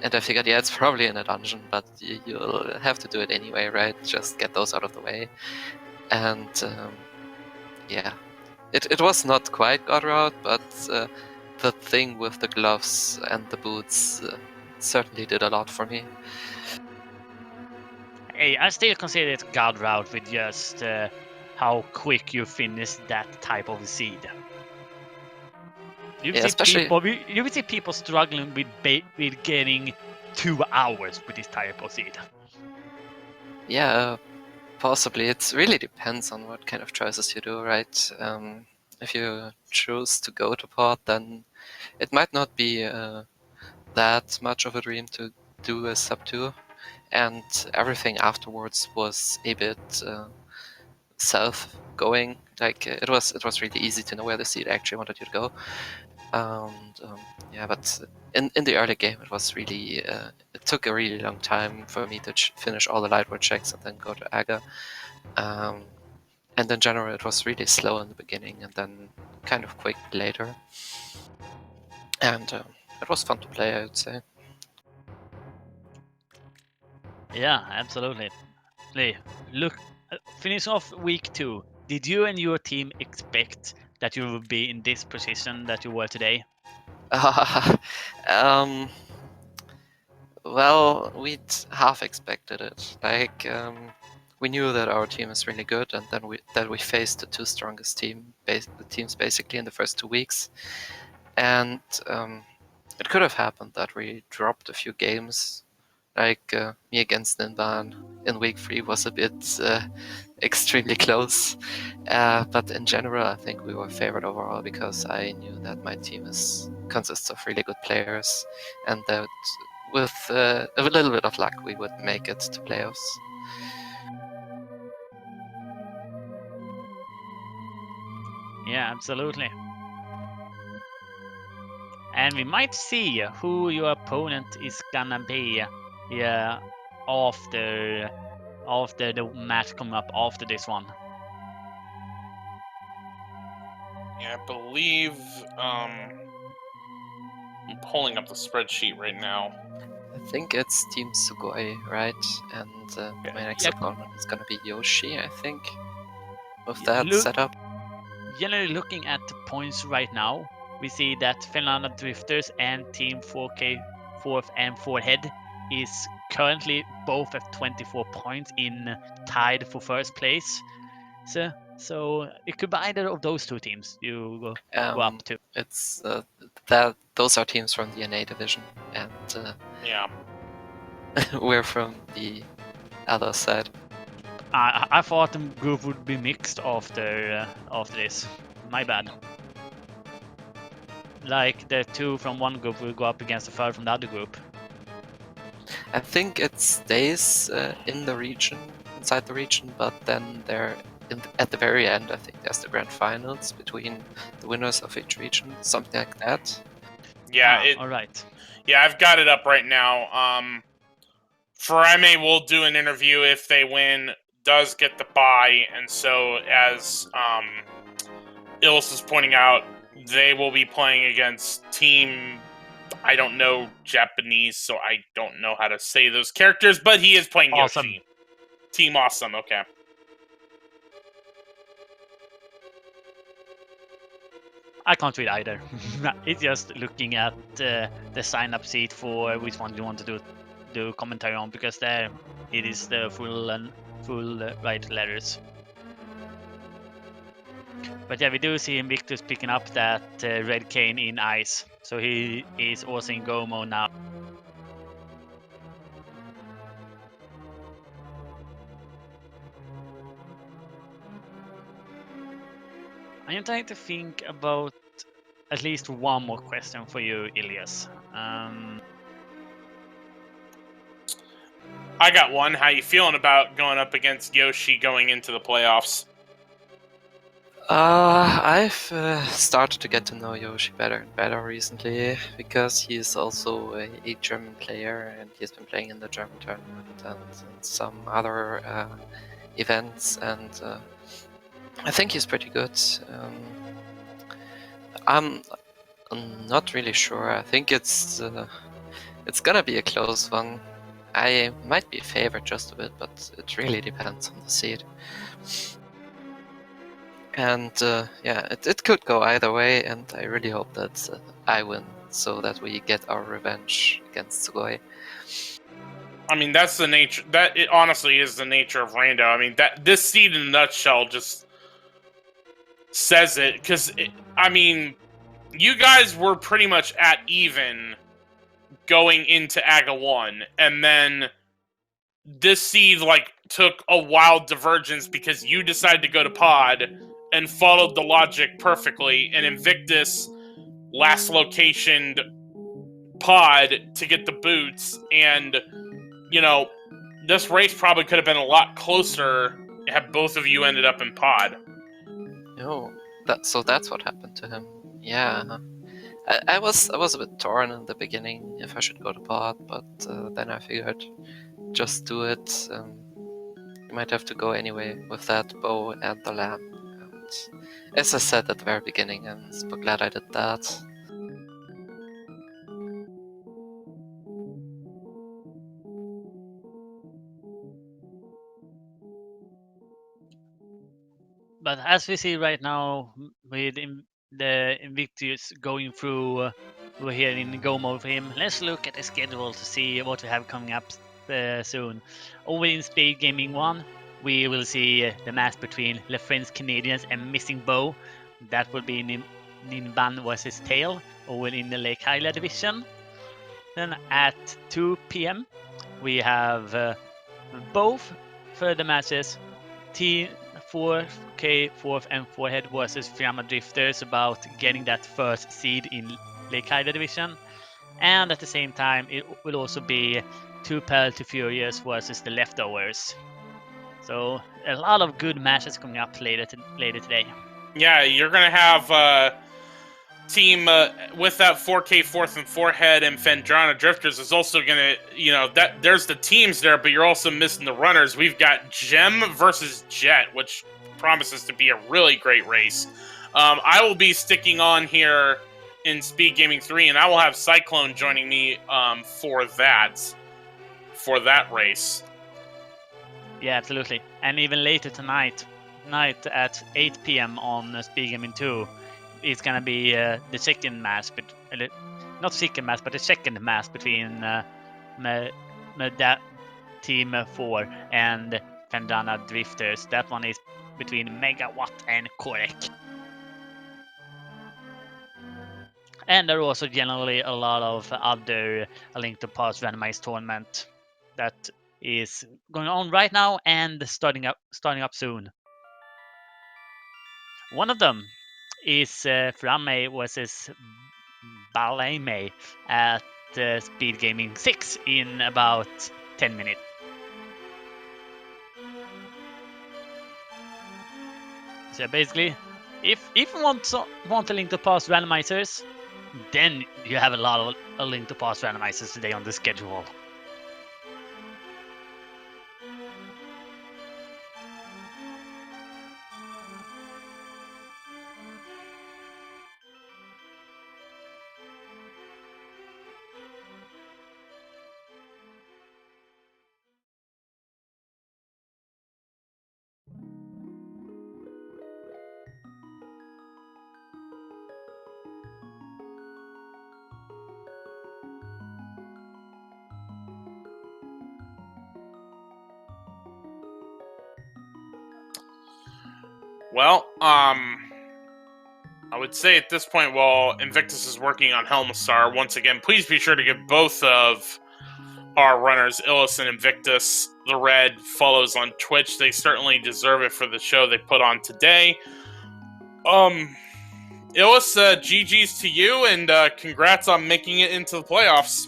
And I figured, yeah, it's probably in a dungeon, but you'll have to do it anyway, right? Just get those out of the way. And yeah, it was not quite God route, but the thing with the gloves and the boots certainly did a lot for me. Hey, I still consider it god route with just how quick you finish that type of seed. You will see people struggling with getting 2 hours with this type of seed. Yeah, Possibly. It really depends on what kind of choices you do, right? If you choose to go to pod, then it might not be that much of a dream to do a sub 2, and everything afterwards was a bit self-going. Like it was really easy to know where the seed actually wanted you to go. And yeah, but in the early game, it was really it took a really long time for me to finish all the light world checks and then go to Aga. And in general, it was really slow in the beginning and then kind of quick later. And it was fun to play, I would say. Yeah, absolutely. Look, finish off week 2. Did you and your team expect that you would be in this position that you were today? Well, we'd half expected it. Like, we knew that our team is really good, and then we faced the 2 strongest teams basically in the first 2 weeks, and it could have happened that we dropped a few games. Like me against Ninban in week 3 was a bit extremely close, but in general, I think we were favored overall because I knew that my team consists of really good players, and that with a little bit of luck, we would make it to playoffs. Yeah, absolutely. And we might see who your opponent is gonna be after the match coming up after this one. Yeah, I believe I'm pulling up the spreadsheet right now. I think it's Team Sugoi, right? And my next opponent is gonna be Yoshi, I think, with that setup. Generally looking at the points right now, we see that Finland Drifters and Team 4K 4th and 4 Head is currently both at 24 points in tied for first place. So it could be either of those 2 teams you go up to. It's those are teams from the NA division, and yeah, we're from the other side. I thought the group would be mixed after this. My bad. Like the 2 from one group will go up against the 3rd from the other group. I think it stays in the region, inside the region, but then at the very end, I think there's the grand finals between the winners of each region, something like that. Yeah, all right. Yeah, I've got it up right now. For MA, we'll do an interview if they win. Does get the bye, and so as Illus is pointing out, they will be playing against Team. I don't know Japanese, so I don't know how to say those characters, but he is playing Awesome. Yoshi. Team Awesome, okay. I can't read either. It's just looking at the sign-up sheet for which one you want to do commentary on, because there it is the full right letters. But yeah, we do see Invictus picking up that red cane in ice, so he is also in go mode now. I am trying to think about at least one more question for you, Illus. I got one. How you feeling about going up against Yoshi going into the playoffs? I've started to get to know Yoshi better and better recently, because he is also a German player, and he's been playing in the German tournament and some other events, and I think he's pretty good. I'm not really sure. I think it's gonna be a close one. I might be favored just a bit, but it really depends on the seed. And yeah, it could go either way, and I really hope that I win, so that we get our revenge against Sugoi. I mean, that's the nature. It honestly is the nature of Rando. I mean, this seed in a nutshell just says it, because I mean, you guys were pretty much at even going into AGA 1, and then this seed like took a wild divergence because you decided to go to pod and followed the logic perfectly, and Invictus last locationed pod to get the boots, and, you know, this race probably could have been a lot closer had both of you ended up in pod. Oh, so that's what happened to him. Yeah. I was a bit torn in the beginning if I should go to pod, but then I figured just do it. You might have to go anyway with that bow and the lamp. And as I said at the very beginning, I'm super glad I did that. But as we see right now, with the Invictus going through we're here in go mode for him, let's look at the schedule to see what we have coming up soon. Over in Speed Gaming 1, we will see the match between Le French Canadians and Missing Bow. That will be Ninban versus Tail over in the Lake Hyla division. Then at 2 p.m. we have both further matches. Team 4K, 4th and 4-head versus Fiamma Drifters about getting that first seed in Lake Hyla division. And at the same time, it will also be 2 Pell to Furious versus the Leftovers. So a lot of good matches coming up later today. Yeah, you're going to have team with that 4K 4th and 4-head and Fendrana Drifters is also going to, that there's the teams there, but you're also missing the runners. We've got Gem versus Jet, which promises to be a really great race. I will be sticking on here in Speed Gaming 3, and I will have Cyclone joining me for that race. Yeah, absolutely. And even later tonight at 8 p.m. on Speed Gaming 2, it's gonna be the second match, but not second match, but the second match between Team 4 and Fendana Drifters. That one is between Megawatt and Korek. And there are also generally a lot of other A Link to Past randomized tournament that is going on right now and starting up soon. One of them is Framme versus Balame at Speed Gaming 6 in about 10 minutes. So basically, if you want A Link to Past randomizers, then you have a lot of A Link to Past randomizers today on the schedule. Well, I would say at this point, while Invictus is working on Helmasar, once again, please be sure to give both of our runners, Illus and Invictus, the red follows on Twitch. They certainly deserve it for the show they put on today. Illus, GG's to you, and congrats on making it into the playoffs.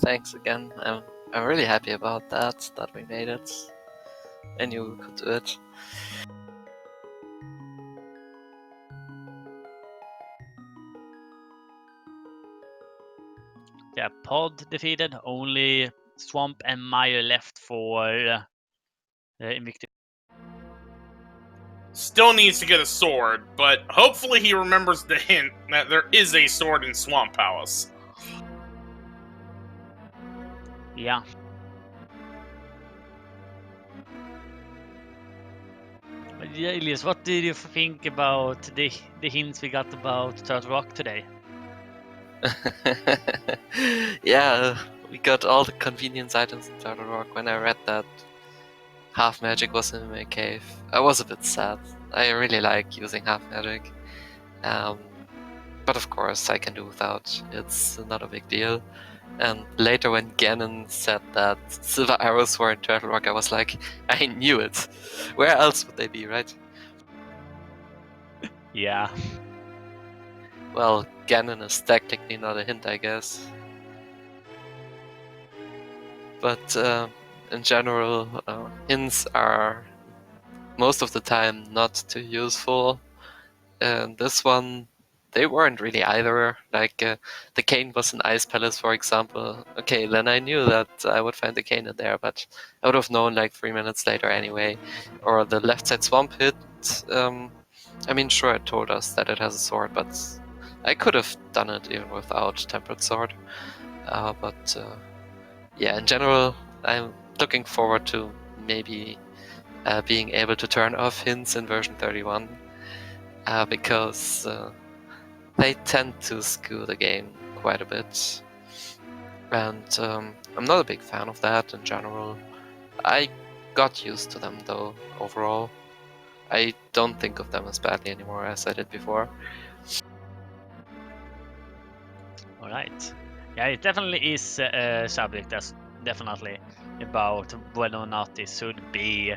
Thanks again. I'm really happy about that we made it. I knew we could do it. Yeah, Pod defeated. Only Swamp and Meyer left for Invictus. Still needs to get a sword, but hopefully he remembers the hint that there is a sword in Swamp Palace. Yeah. Yeah, Elias, what did you think about the hints we got about Turtle Rock today? Yeah, we got all the convenience items in Turtle Rock. When I read that half magic was in my cave, I was a bit sad. I really like using half magic. But of course, I can do without. It's not a big deal. And later, when Ganon said that silver arrows were in Turtle Rock, I was like, I knew it. Where else would they be, right? Yeah. Well, Ganon is technically not a hint, I guess. But in general, hints are most of the time not too useful. And this one, they weren't really either. Like, the cane was an ice palace, for example. Okay, then I knew that I would find the cane in there, but I would have known like 3 minutes later anyway. Or the left side swamp hit. I mean, sure, it told us that it has a sword, but I could have done it even without Tempered Sword. But yeah, in general, I'm looking forward to maybe being able to turn off hints in version 31. Because they tend to skew the game quite a bit. And I'm not a big fan of that in general. I got used to them though, overall. I don't think of them as badly anymore as I did before. Alright. Yeah, it definitely is a subject that's definitely about whether or not it should be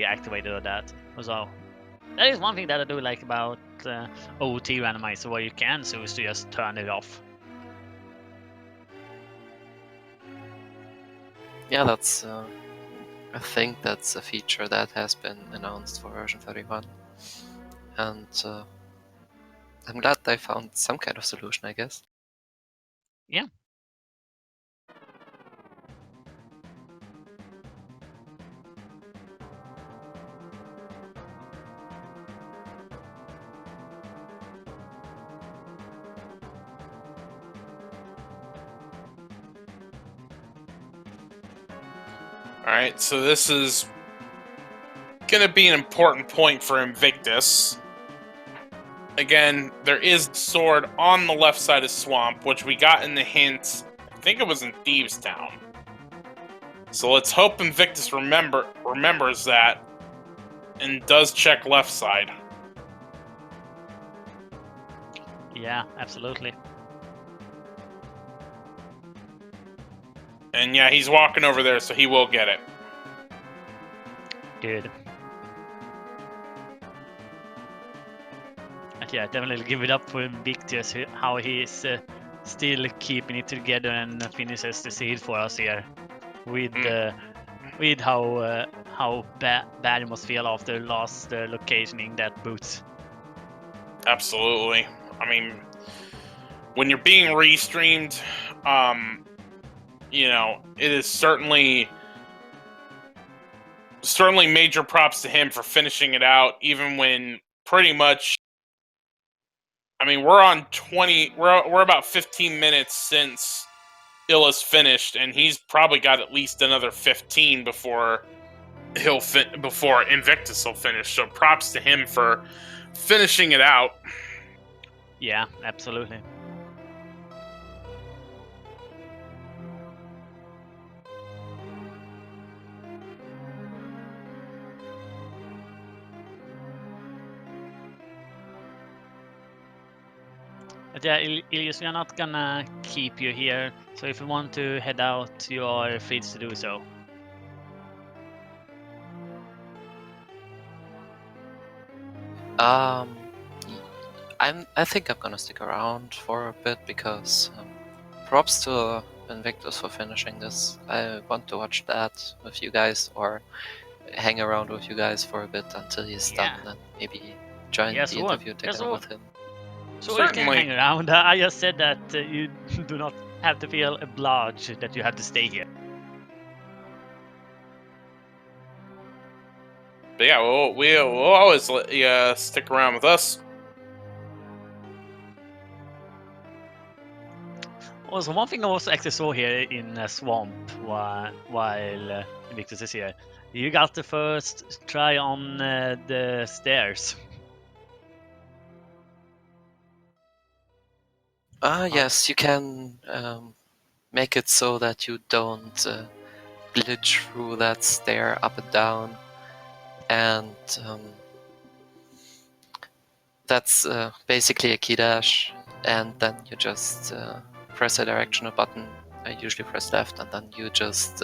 activated or that. Also, that is one thing that I do like about OT Randomizer, where you can choose to just turn it off. Yeah, that's I think that's a feature that has been announced for version 31. And I'm glad they found some kind of solution, I guess. Yeah. Alright, so this is gonna be an important point for Invictus. Again, there is sword on the left side of Swamp, which we got in the hint. I think it was in Thieves Town. So let's hope Invictus remembers that and does check left side. Yeah, absolutely. And yeah, he's walking over there, so he will get it. Good. But yeah, definitely give it up for Invictus, how he is still keeping it together and finishes the seed for us here. With how bad it must feel after lost locationing that boots. Absolutely. I mean, when you're being restreamed, you know, it is certainly major props to him for finishing it out, even when pretty much, I mean, we're on 20, we're about 15 minutes since Illus finished, and he's probably got at least another 15 before before Invictus will finish. So props to him for finishing it out. Yeah, absolutely. But yeah, Illus, we are not gonna keep you here, so if you want to head out, you are free to do so. I think I'm gonna stick around for a bit because props to Invictus for finishing this. I want to watch that with you guys or hang around with you guys for a bit until he's done and maybe join the interview together with him. So you can hang around. I just said that you do not have to feel obliged that you have to stay here. But yeah, we'll always let you stick around with us. Also, one thing I also actually saw here in Swamp while Invictus is here, you got the first try on the stairs. Yes, you can make it so that you don't glitch through that stair up and down. And That's basically a key dash, and then you just press a directional button. I usually press left, and then you just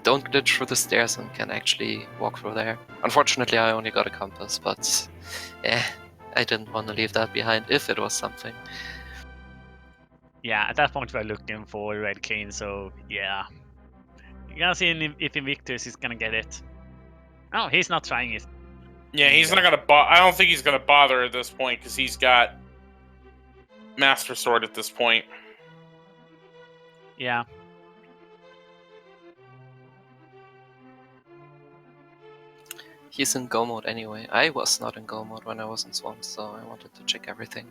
don't glitch through the stairs and can actually walk through there. Unfortunately, I only got a compass, but I didn't want to leave that behind if it was something. Yeah, at that point we're looking for red cane, so yeah. You're gonna see if Invictus is gonna get it. Oh, he's not trying it. Yeah, he's not gonna. I don't think he's gonna bother at this point because he's got Master Sword at this point. Yeah. He's in go mode anyway. I was not in go mode when I was in Swamp, so I wanted to check everything.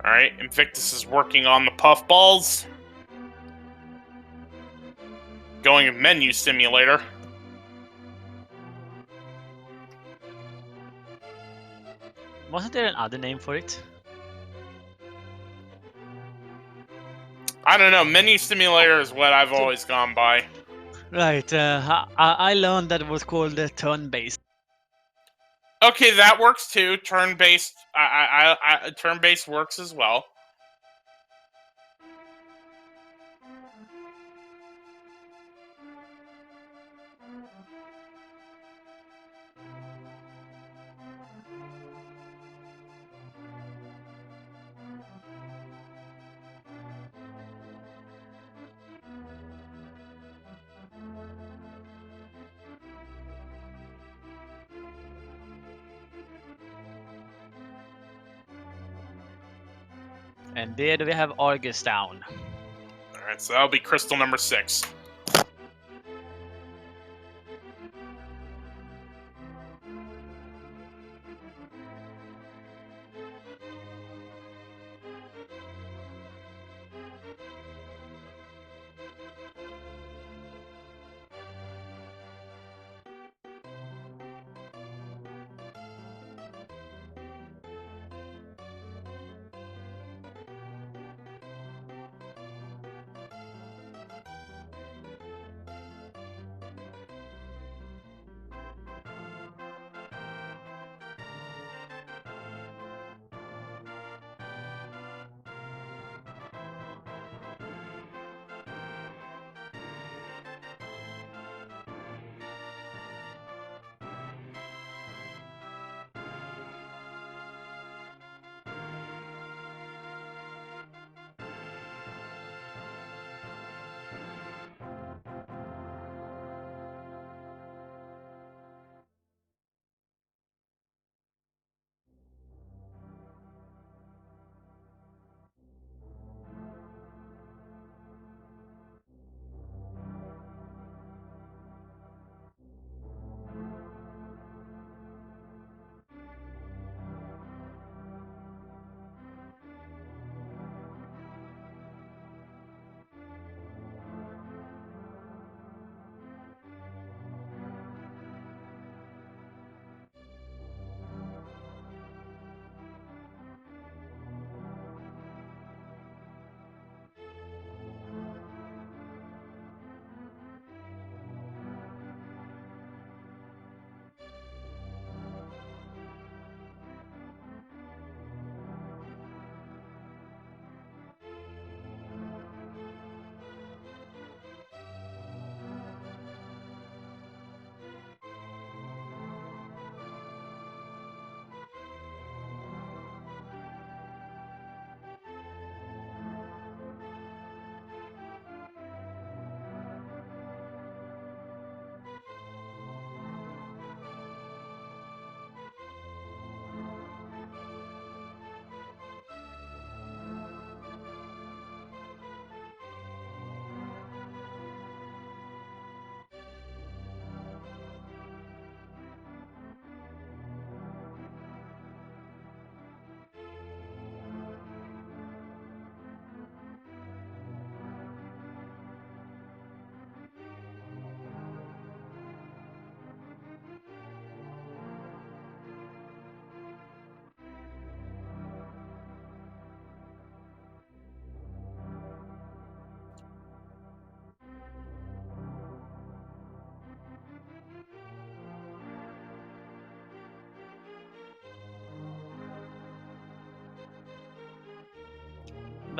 Alright, Invictus is working on the puffballs. Going menu simulator. Wasn't there another name for it? I don't know, menu simulator is what I've always gone by. Right, I learned that it was called turn-based. Okay, that works too. Turn-based, turn-based works as well. And there we have Argus down. Alright, so that'll be crystal number 6.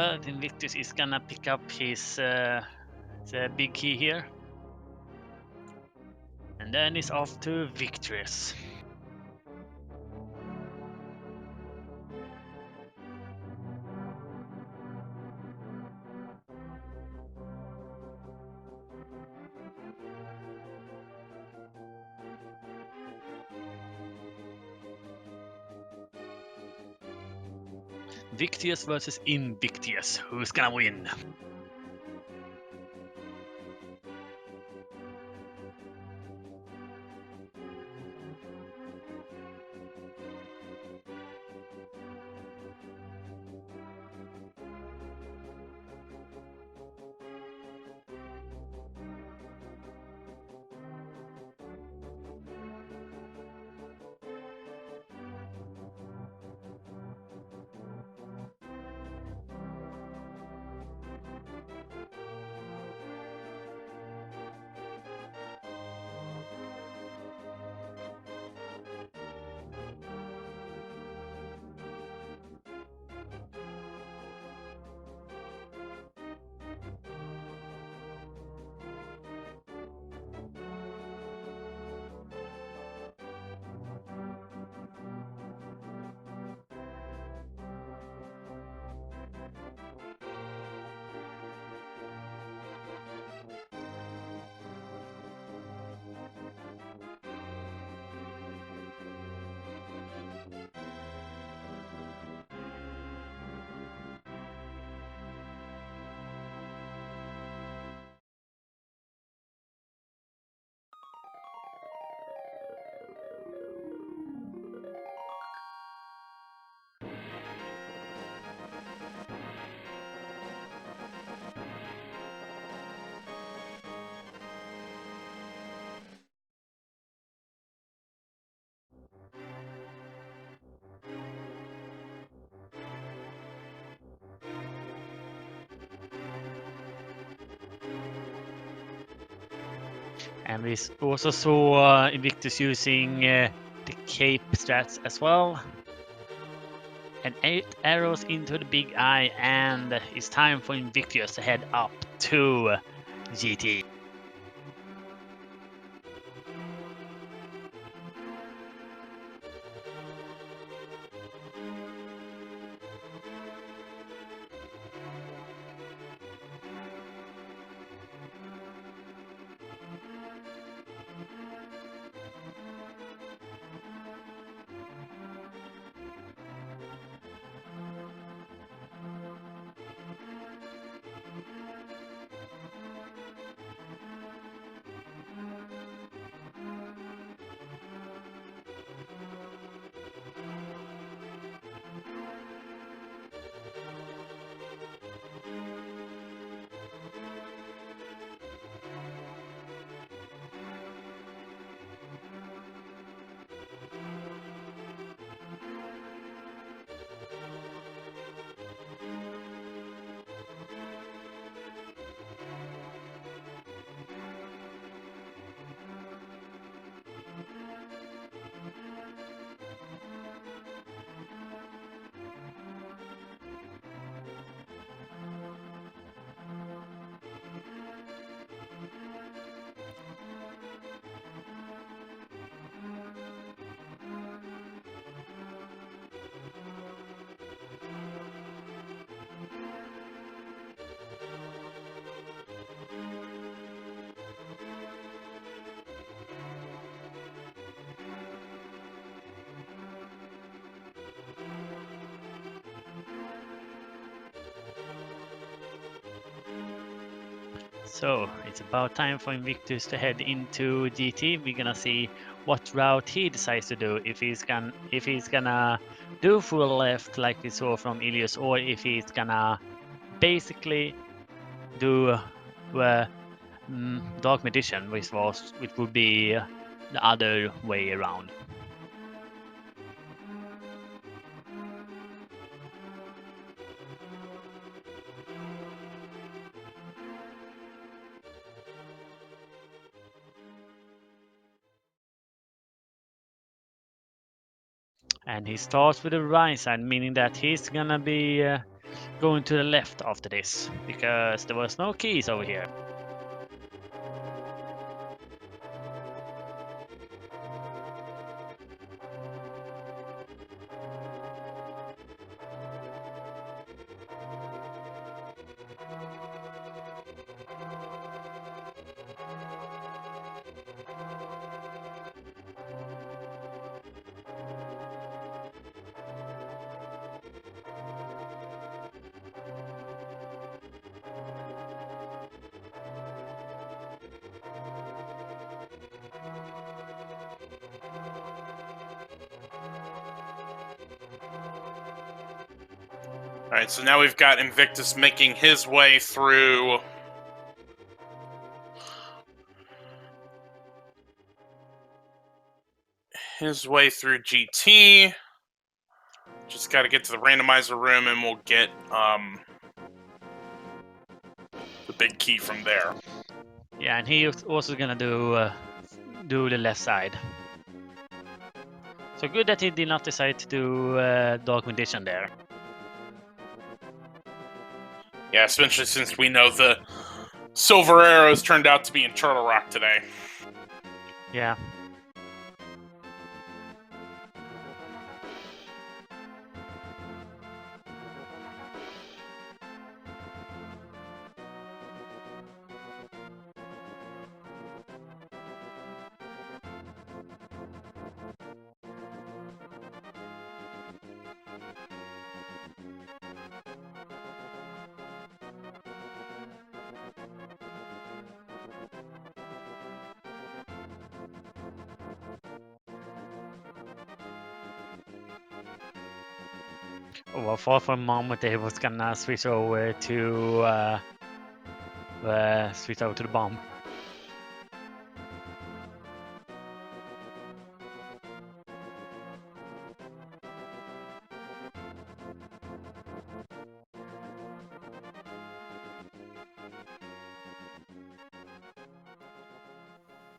but Invictus is gonna pick up his the big key here. And then he's off to Victorious. Victious versus Invictus. Who's gonna win? And we also saw Invictus using the cape strats as well. And 8 arrows into the big eye, and it's time for Invictus to head up to GT. So it's about time for Invictus to head into GT. We're gonna see what route he decides to do. If he's gonna do full left like we saw from Illus, or if he's gonna basically do Dark Magician, which would be the other way around. And he starts with the right side, meaning that he's gonna be going to the left after this because there was no keys over here. Alright, so now we've got Invictus making his way through... GT. Just gotta get to the randomizer room and we'll get, the big key from there. Yeah, and he was also gonna do the left side. So good that he did not decide to do Dark Condition there. Yeah, especially since we know the Silver Arrows turned out to be in Turtle Rock today. Yeah. Well, for a moment they was gonna switch over to the bomb.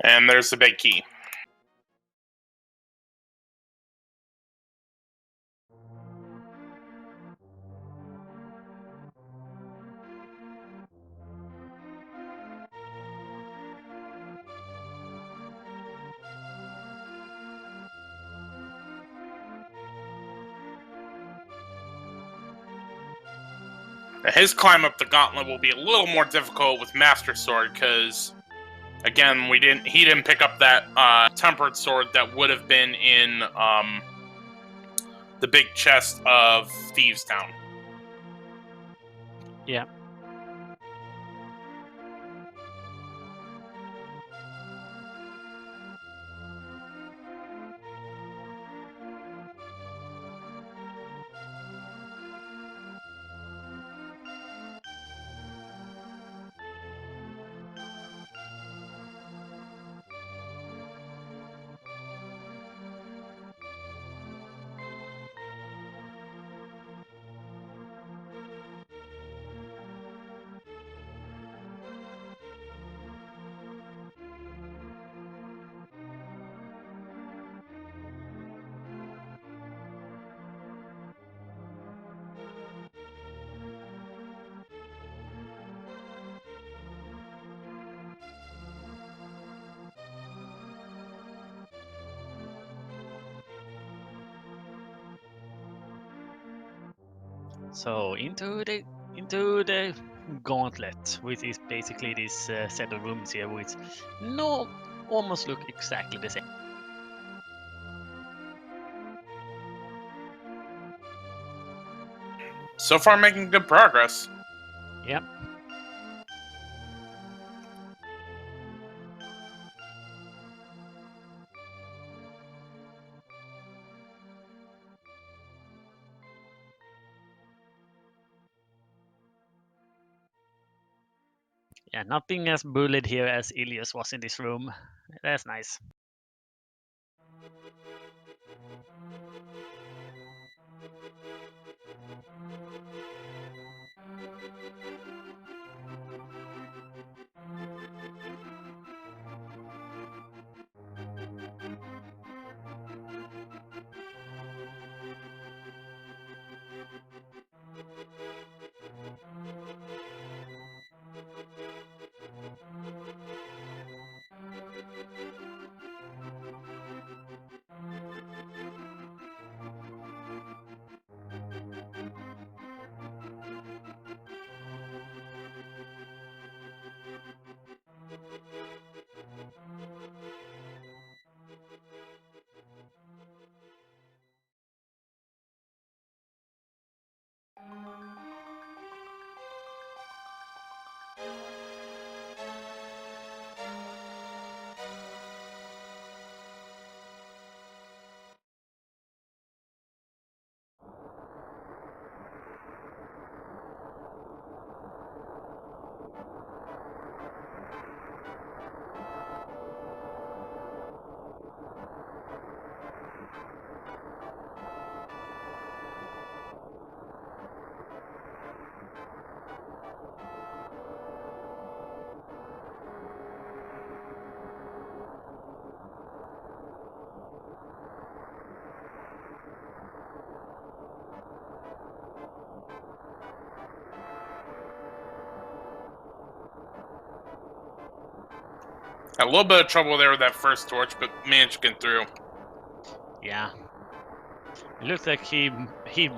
And there's the big key. Now his climb up the gauntlet will be a little more difficult with Master Sword, because again, he didn't pick up that tempered sword that would have been in the big chest of Thieves Town. Yeah. So into the gauntlet, which is basically this set of rooms here, which almost look exactly the same. So far, making good progress. Yep. Yeah, not being as bullied here as Illus was in this room. That's nice. Had a little bit of trouble there with that first torch, but managed to get through. Yeah. It looks like he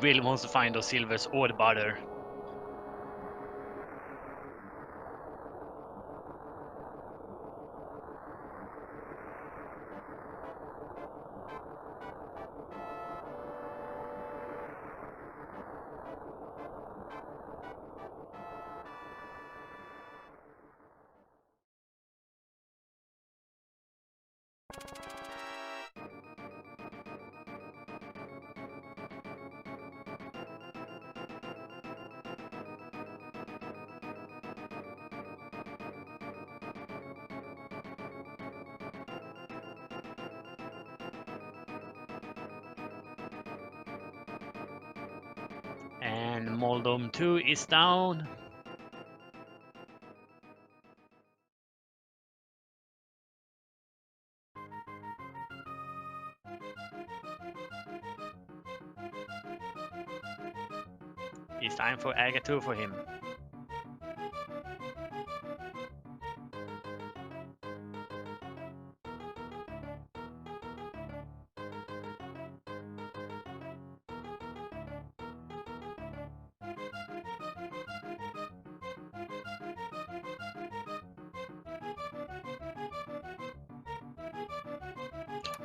really wants to find those silvers or the butter. And Moldom 2 is down. It's time for Aga 2 for him.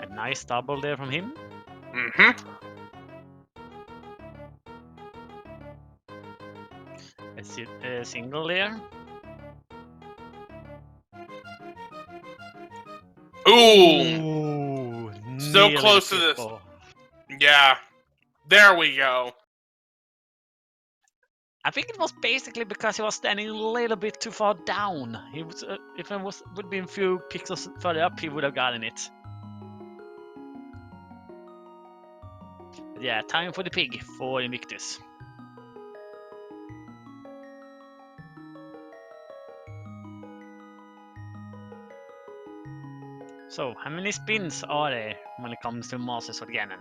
A nice double there from him. Mm-hmm. A single there. Ooh! So Nearly close to the this. triple. Yeah. There we go. I think it was basically because he was standing a little bit too far down. He was, if it would been a few pixels further up, he would have gotten it. But yeah, time for the pig for Invictus. So, how many spins are there when it comes to Masters of Ganon?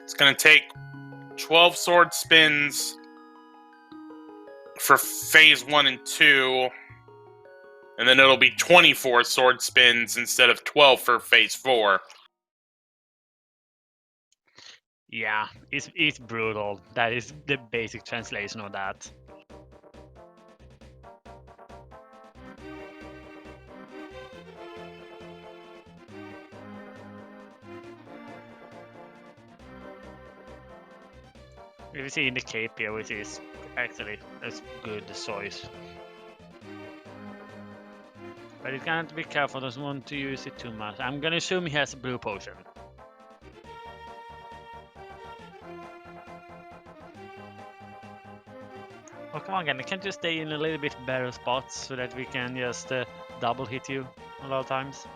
It's gonna take 12 sword spins for phase 1 and 2. And then it'll be 24 sword spins instead of 12 for phase 4. Yeah, it's brutal. That is the basic translation of that. We see in the cape here, which is actually a good choice. But he's gonna have to be careful, doesn't want to use it too much. I'm gonna assume he has a blue potion. Oh, come on, Ganon, can't you stay in a little bit better spots so that we can just double hit you a lot of times?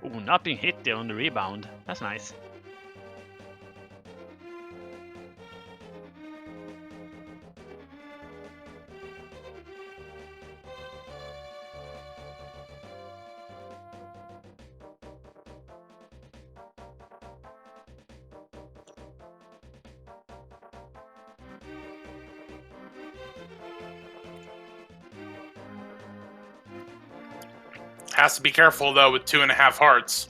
Ooh, not being hit there on the rebound. That's nice. Has to be careful though with 2.5 hearts.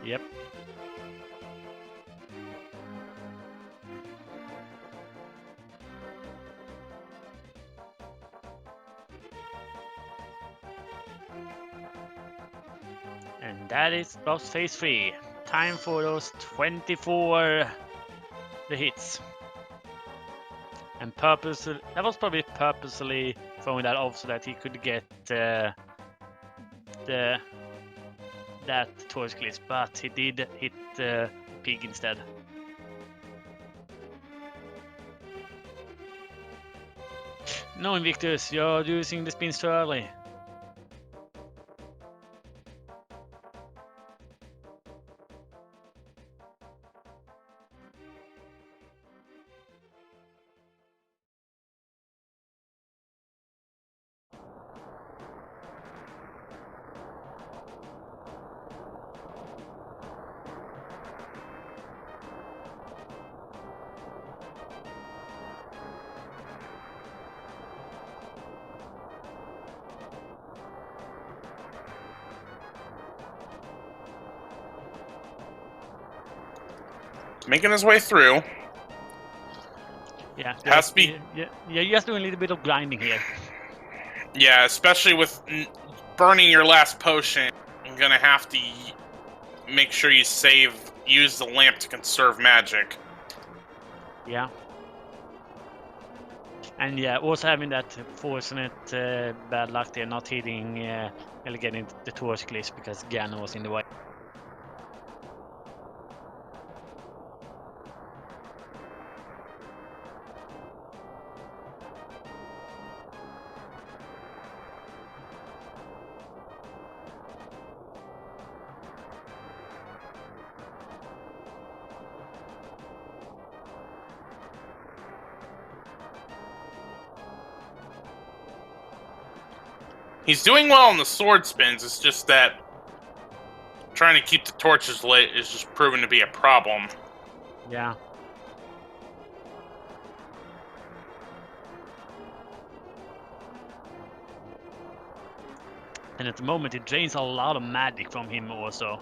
Yep. And that is boss phase 3. Time for those 24 the hits. And that was probably purposely throwing that off so that he could get that torch glitch, but he did hit the pig instead. No, Invictus, you're using the spins too early. Making his way through. Yeah, Has to be. Yeah, you're just doing a little bit of grinding here. Yeah, especially with burning your last potion, I'm gonna have to make sure you use the lamp to conserve magic. Yeah. And yeah, also having that fortunate bad luck there, not hitting or getting the torch glitch because Gan was in the way. He's doing well on the sword spins, it's just that trying to keep the torches lit is just proving to be a problem. Yeah. And at the moment it drains a lot of magic from him also.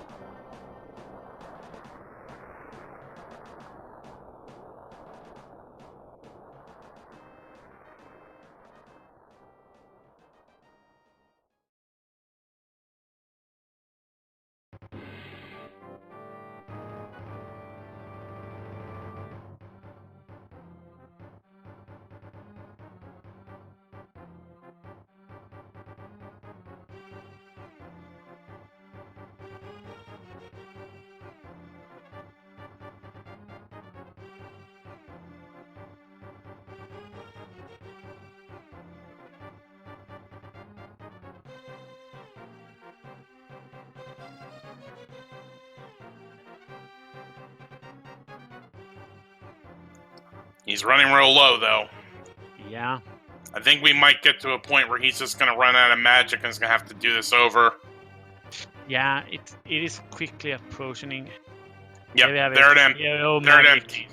He's running real low, though. Yeah. I think we might get to a point where he's just gonna run out of magic and is gonna have to do this over. Yeah, it is quickly approaching. Yep, Here we have they're it. at empty. Yellow They're at magic. empty.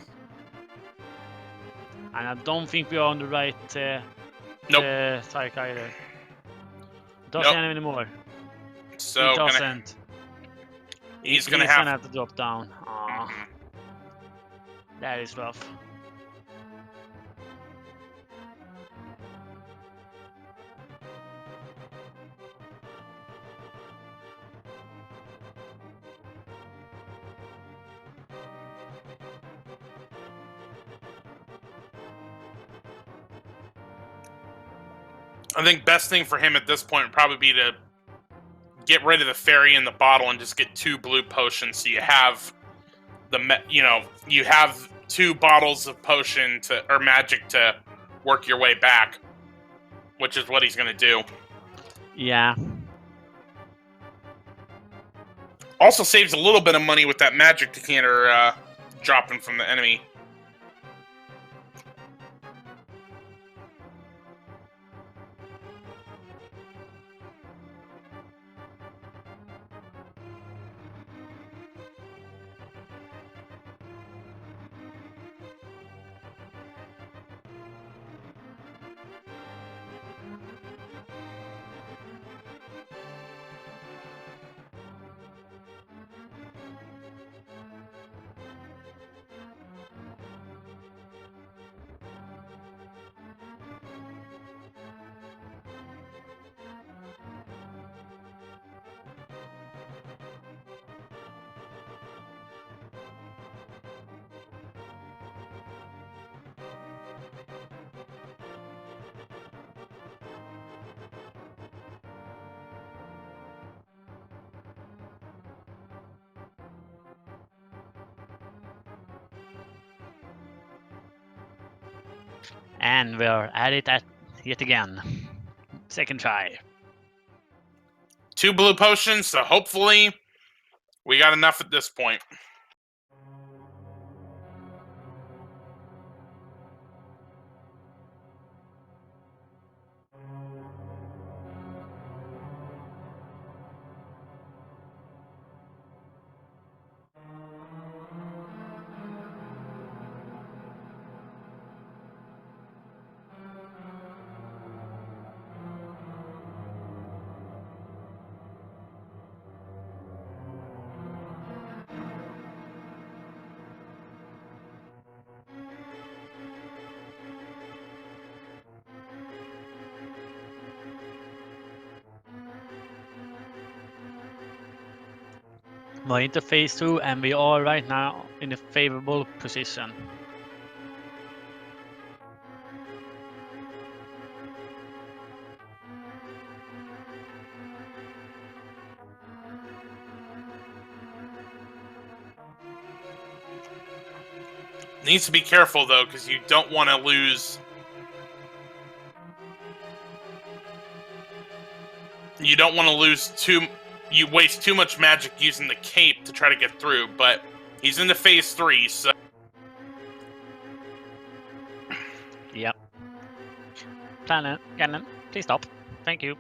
And I don't think we are on the right Nope. strike either. Doesn't Nope. anymore. So It doesn't. he's gonna have to drop down. Aw, Mhm. that is rough. I think best thing for him at this point would probably be to get rid of the fairy in the bottle and just get 2 blue potions, so you have you have 2 bottles of potion or magic to work your way back, which is what he's gonna do. Yeah. Also saves a little bit of money with that magic decanter dropping from the enemy. And we're at it yet again. Second try. 2 blue potions, so hopefully we got enough at this point. We're into phase 2, and we are right now in a favorable position. Needs to be careful though, because you don't want to lose. You don't want to lose too. You waste too much magic using the cape to try to get through, but he's into phase 3, so. Yep. Cannon, please stop. Thank you.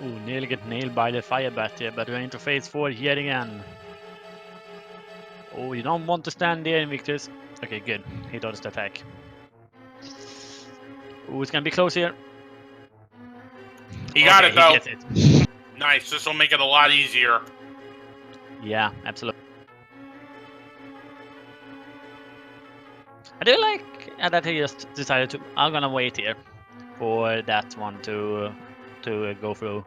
Ooh, nearly get nailed by the fire bat here, but we're into phase 4 yet again. Oh, you don't want to stand there, Invictus. Okay, good. He dodged the attack. Ooh, it's gonna be close here. He got it though. He gets it. Nice. This will make it a lot easier. Yeah, absolutely. I do like that he just decided to. I'm gonna wait here for that one to go through.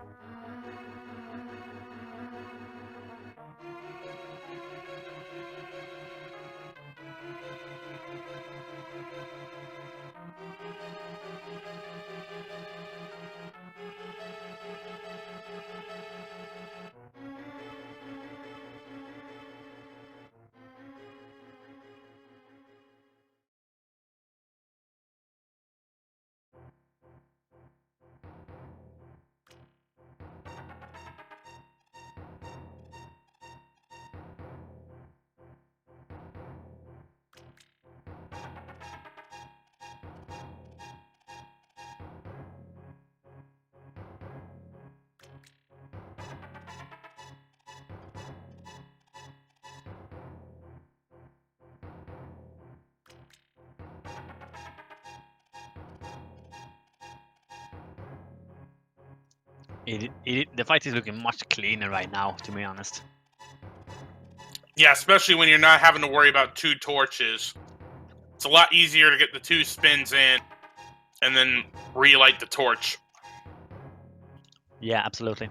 The fight is looking much cleaner right now, to be honest. Yeah, especially when you're not having to worry about 2 torches. It's a lot easier to get the 2 spins in and then relight the torch. Yeah, absolutely.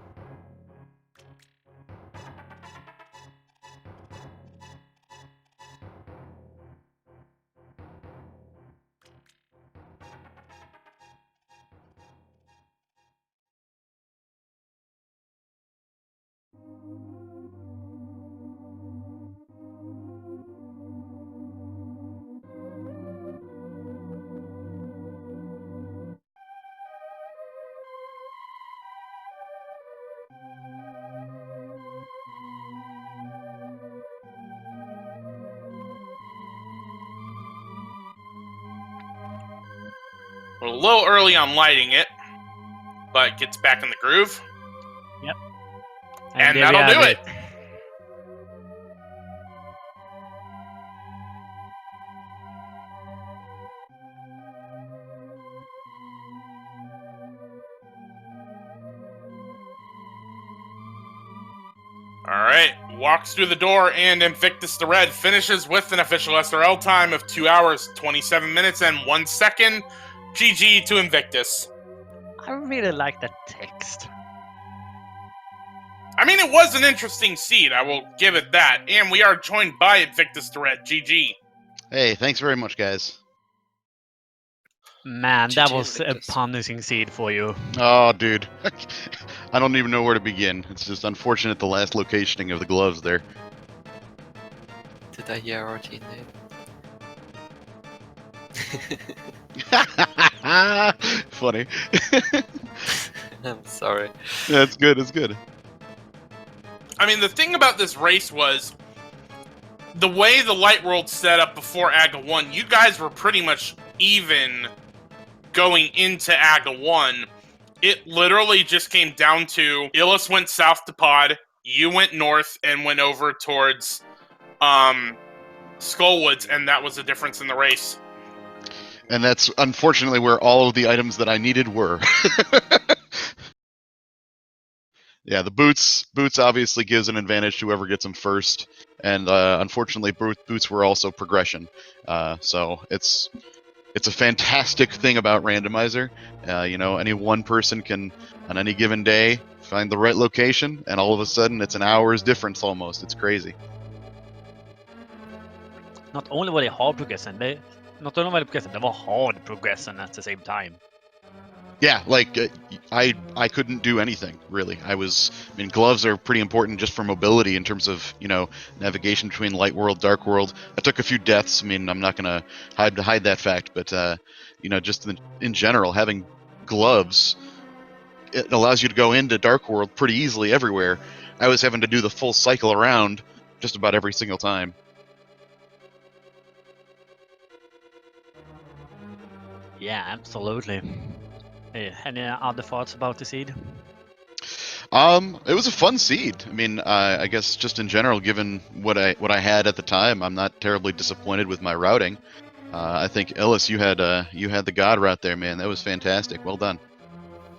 We're a little early on lighting it, but gets back in the groove. Yep. And that'll do it. Alright, walks through the door, and Invictusthered finishes with an official SRL time of 2 hours, 27 minutes, and 1 second. GG to Invictus. I really like that text. I mean, it was an interesting seed, I will give it that. And we are joined by Invictusthered. GG. Hey, thanks very much, guys. Man, that GG, was a Invictus. punishing seed for you. Oh, dude. I don't even know where to begin. It's just unfortunate the last locationing of the gloves there. Did I hear our team name? Funny. I'm sorry. That's good, it's good. I mean, the thing about this race was the way the Light World set up before AGA 1, you guys were pretty much even going into AGA 1. It literally just came down to Illus went south to Pod, you went north and went over towards Skullwoods, and that was the difference in the race. And that's unfortunately where all of the items that I needed were. Yeah, the boots obviously gives an advantage to whoever gets them first, and unfortunately, boots were also progression. So it's a fantastic thing about Randomizer. Any one person can, on any given day, find the right location, and all of a sudden, it's an hour's difference almost. It's crazy. Not only were they hard progression, they were hard progression at the same time. Yeah, like I couldn't do anything really. Gloves are pretty important just for mobility in terms of navigation between light world, dark world. I took a few deaths. I'm not gonna hide that fact, but just in general, having gloves, it allows you to go into dark world pretty easily everywhere. I was having to do the full cycle around just about every single time. Yeah, absolutely. Any other thoughts about the seed? It was a fun seed. I guess just in general, given what I had at the time, I'm not terribly disappointed with my routing. I think Illus, you had the god route there, man. That was fantastic. Well done.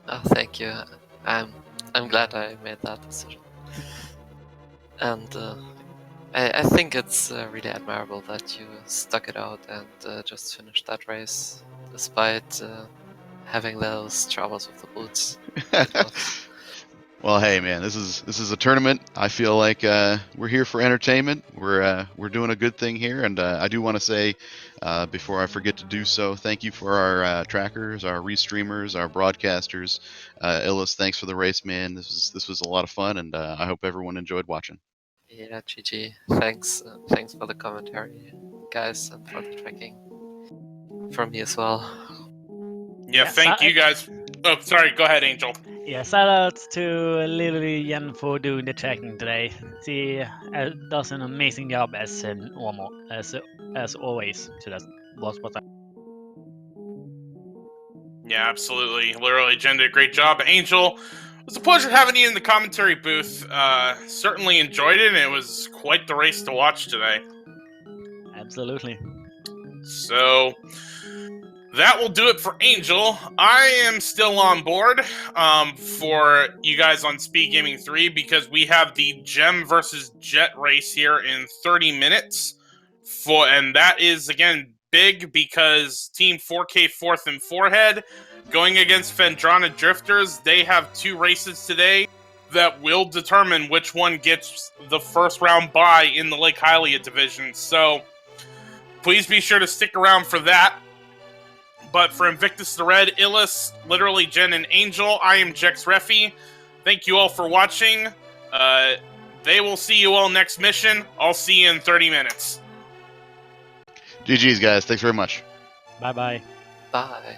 Oh, thank you. I'm glad I made that decision. And I think it's really admirable that you stuck it out and just finished that race despite having those troubles with the boots. Well, hey, man, this is a tournament. I feel like we're here for entertainment. We're doing a good thing here, and I do want to say, before I forget to do so, thank you for our trackers, our restreamers, our broadcasters. Illus, thanks for the race, man. This was a lot of fun, and I hope everyone enjoyed watching. Yeah, GG. Thanks for the commentary, guys, and for the tracking from me as well. Yeah, thank you guys. Oh, sorry. Go ahead, Angel. Yeah, shout out to Lily Yen for doing the tracking today. She does an amazing job as always. So that was what I. Yeah, absolutely. Literally, Jen did a great job. Angel, it was a pleasure having you in the commentary booth. Certainly enjoyed it, and it was quite the race to watch today. Absolutely. So that will do it for Angel. I am still on board for you guys on Speed Gaming 3 because we have the Gem versus Jet race here in 30 minutes. And that is, again, big because Team 4K 4th and Forehead going against Fendrana Drifters. They have 2 races today that will determine which one gets the first round bye in the Lake Hylia division. So please be sure to stick around for that. But for Invictusthered, Illus, literally Jen and Angel, I am Jex Refi. Thank you all for watching. They will see you all next mission. I'll see you in 30 minutes. GG's, guys. Thanks very much. Bye-bye. Bye.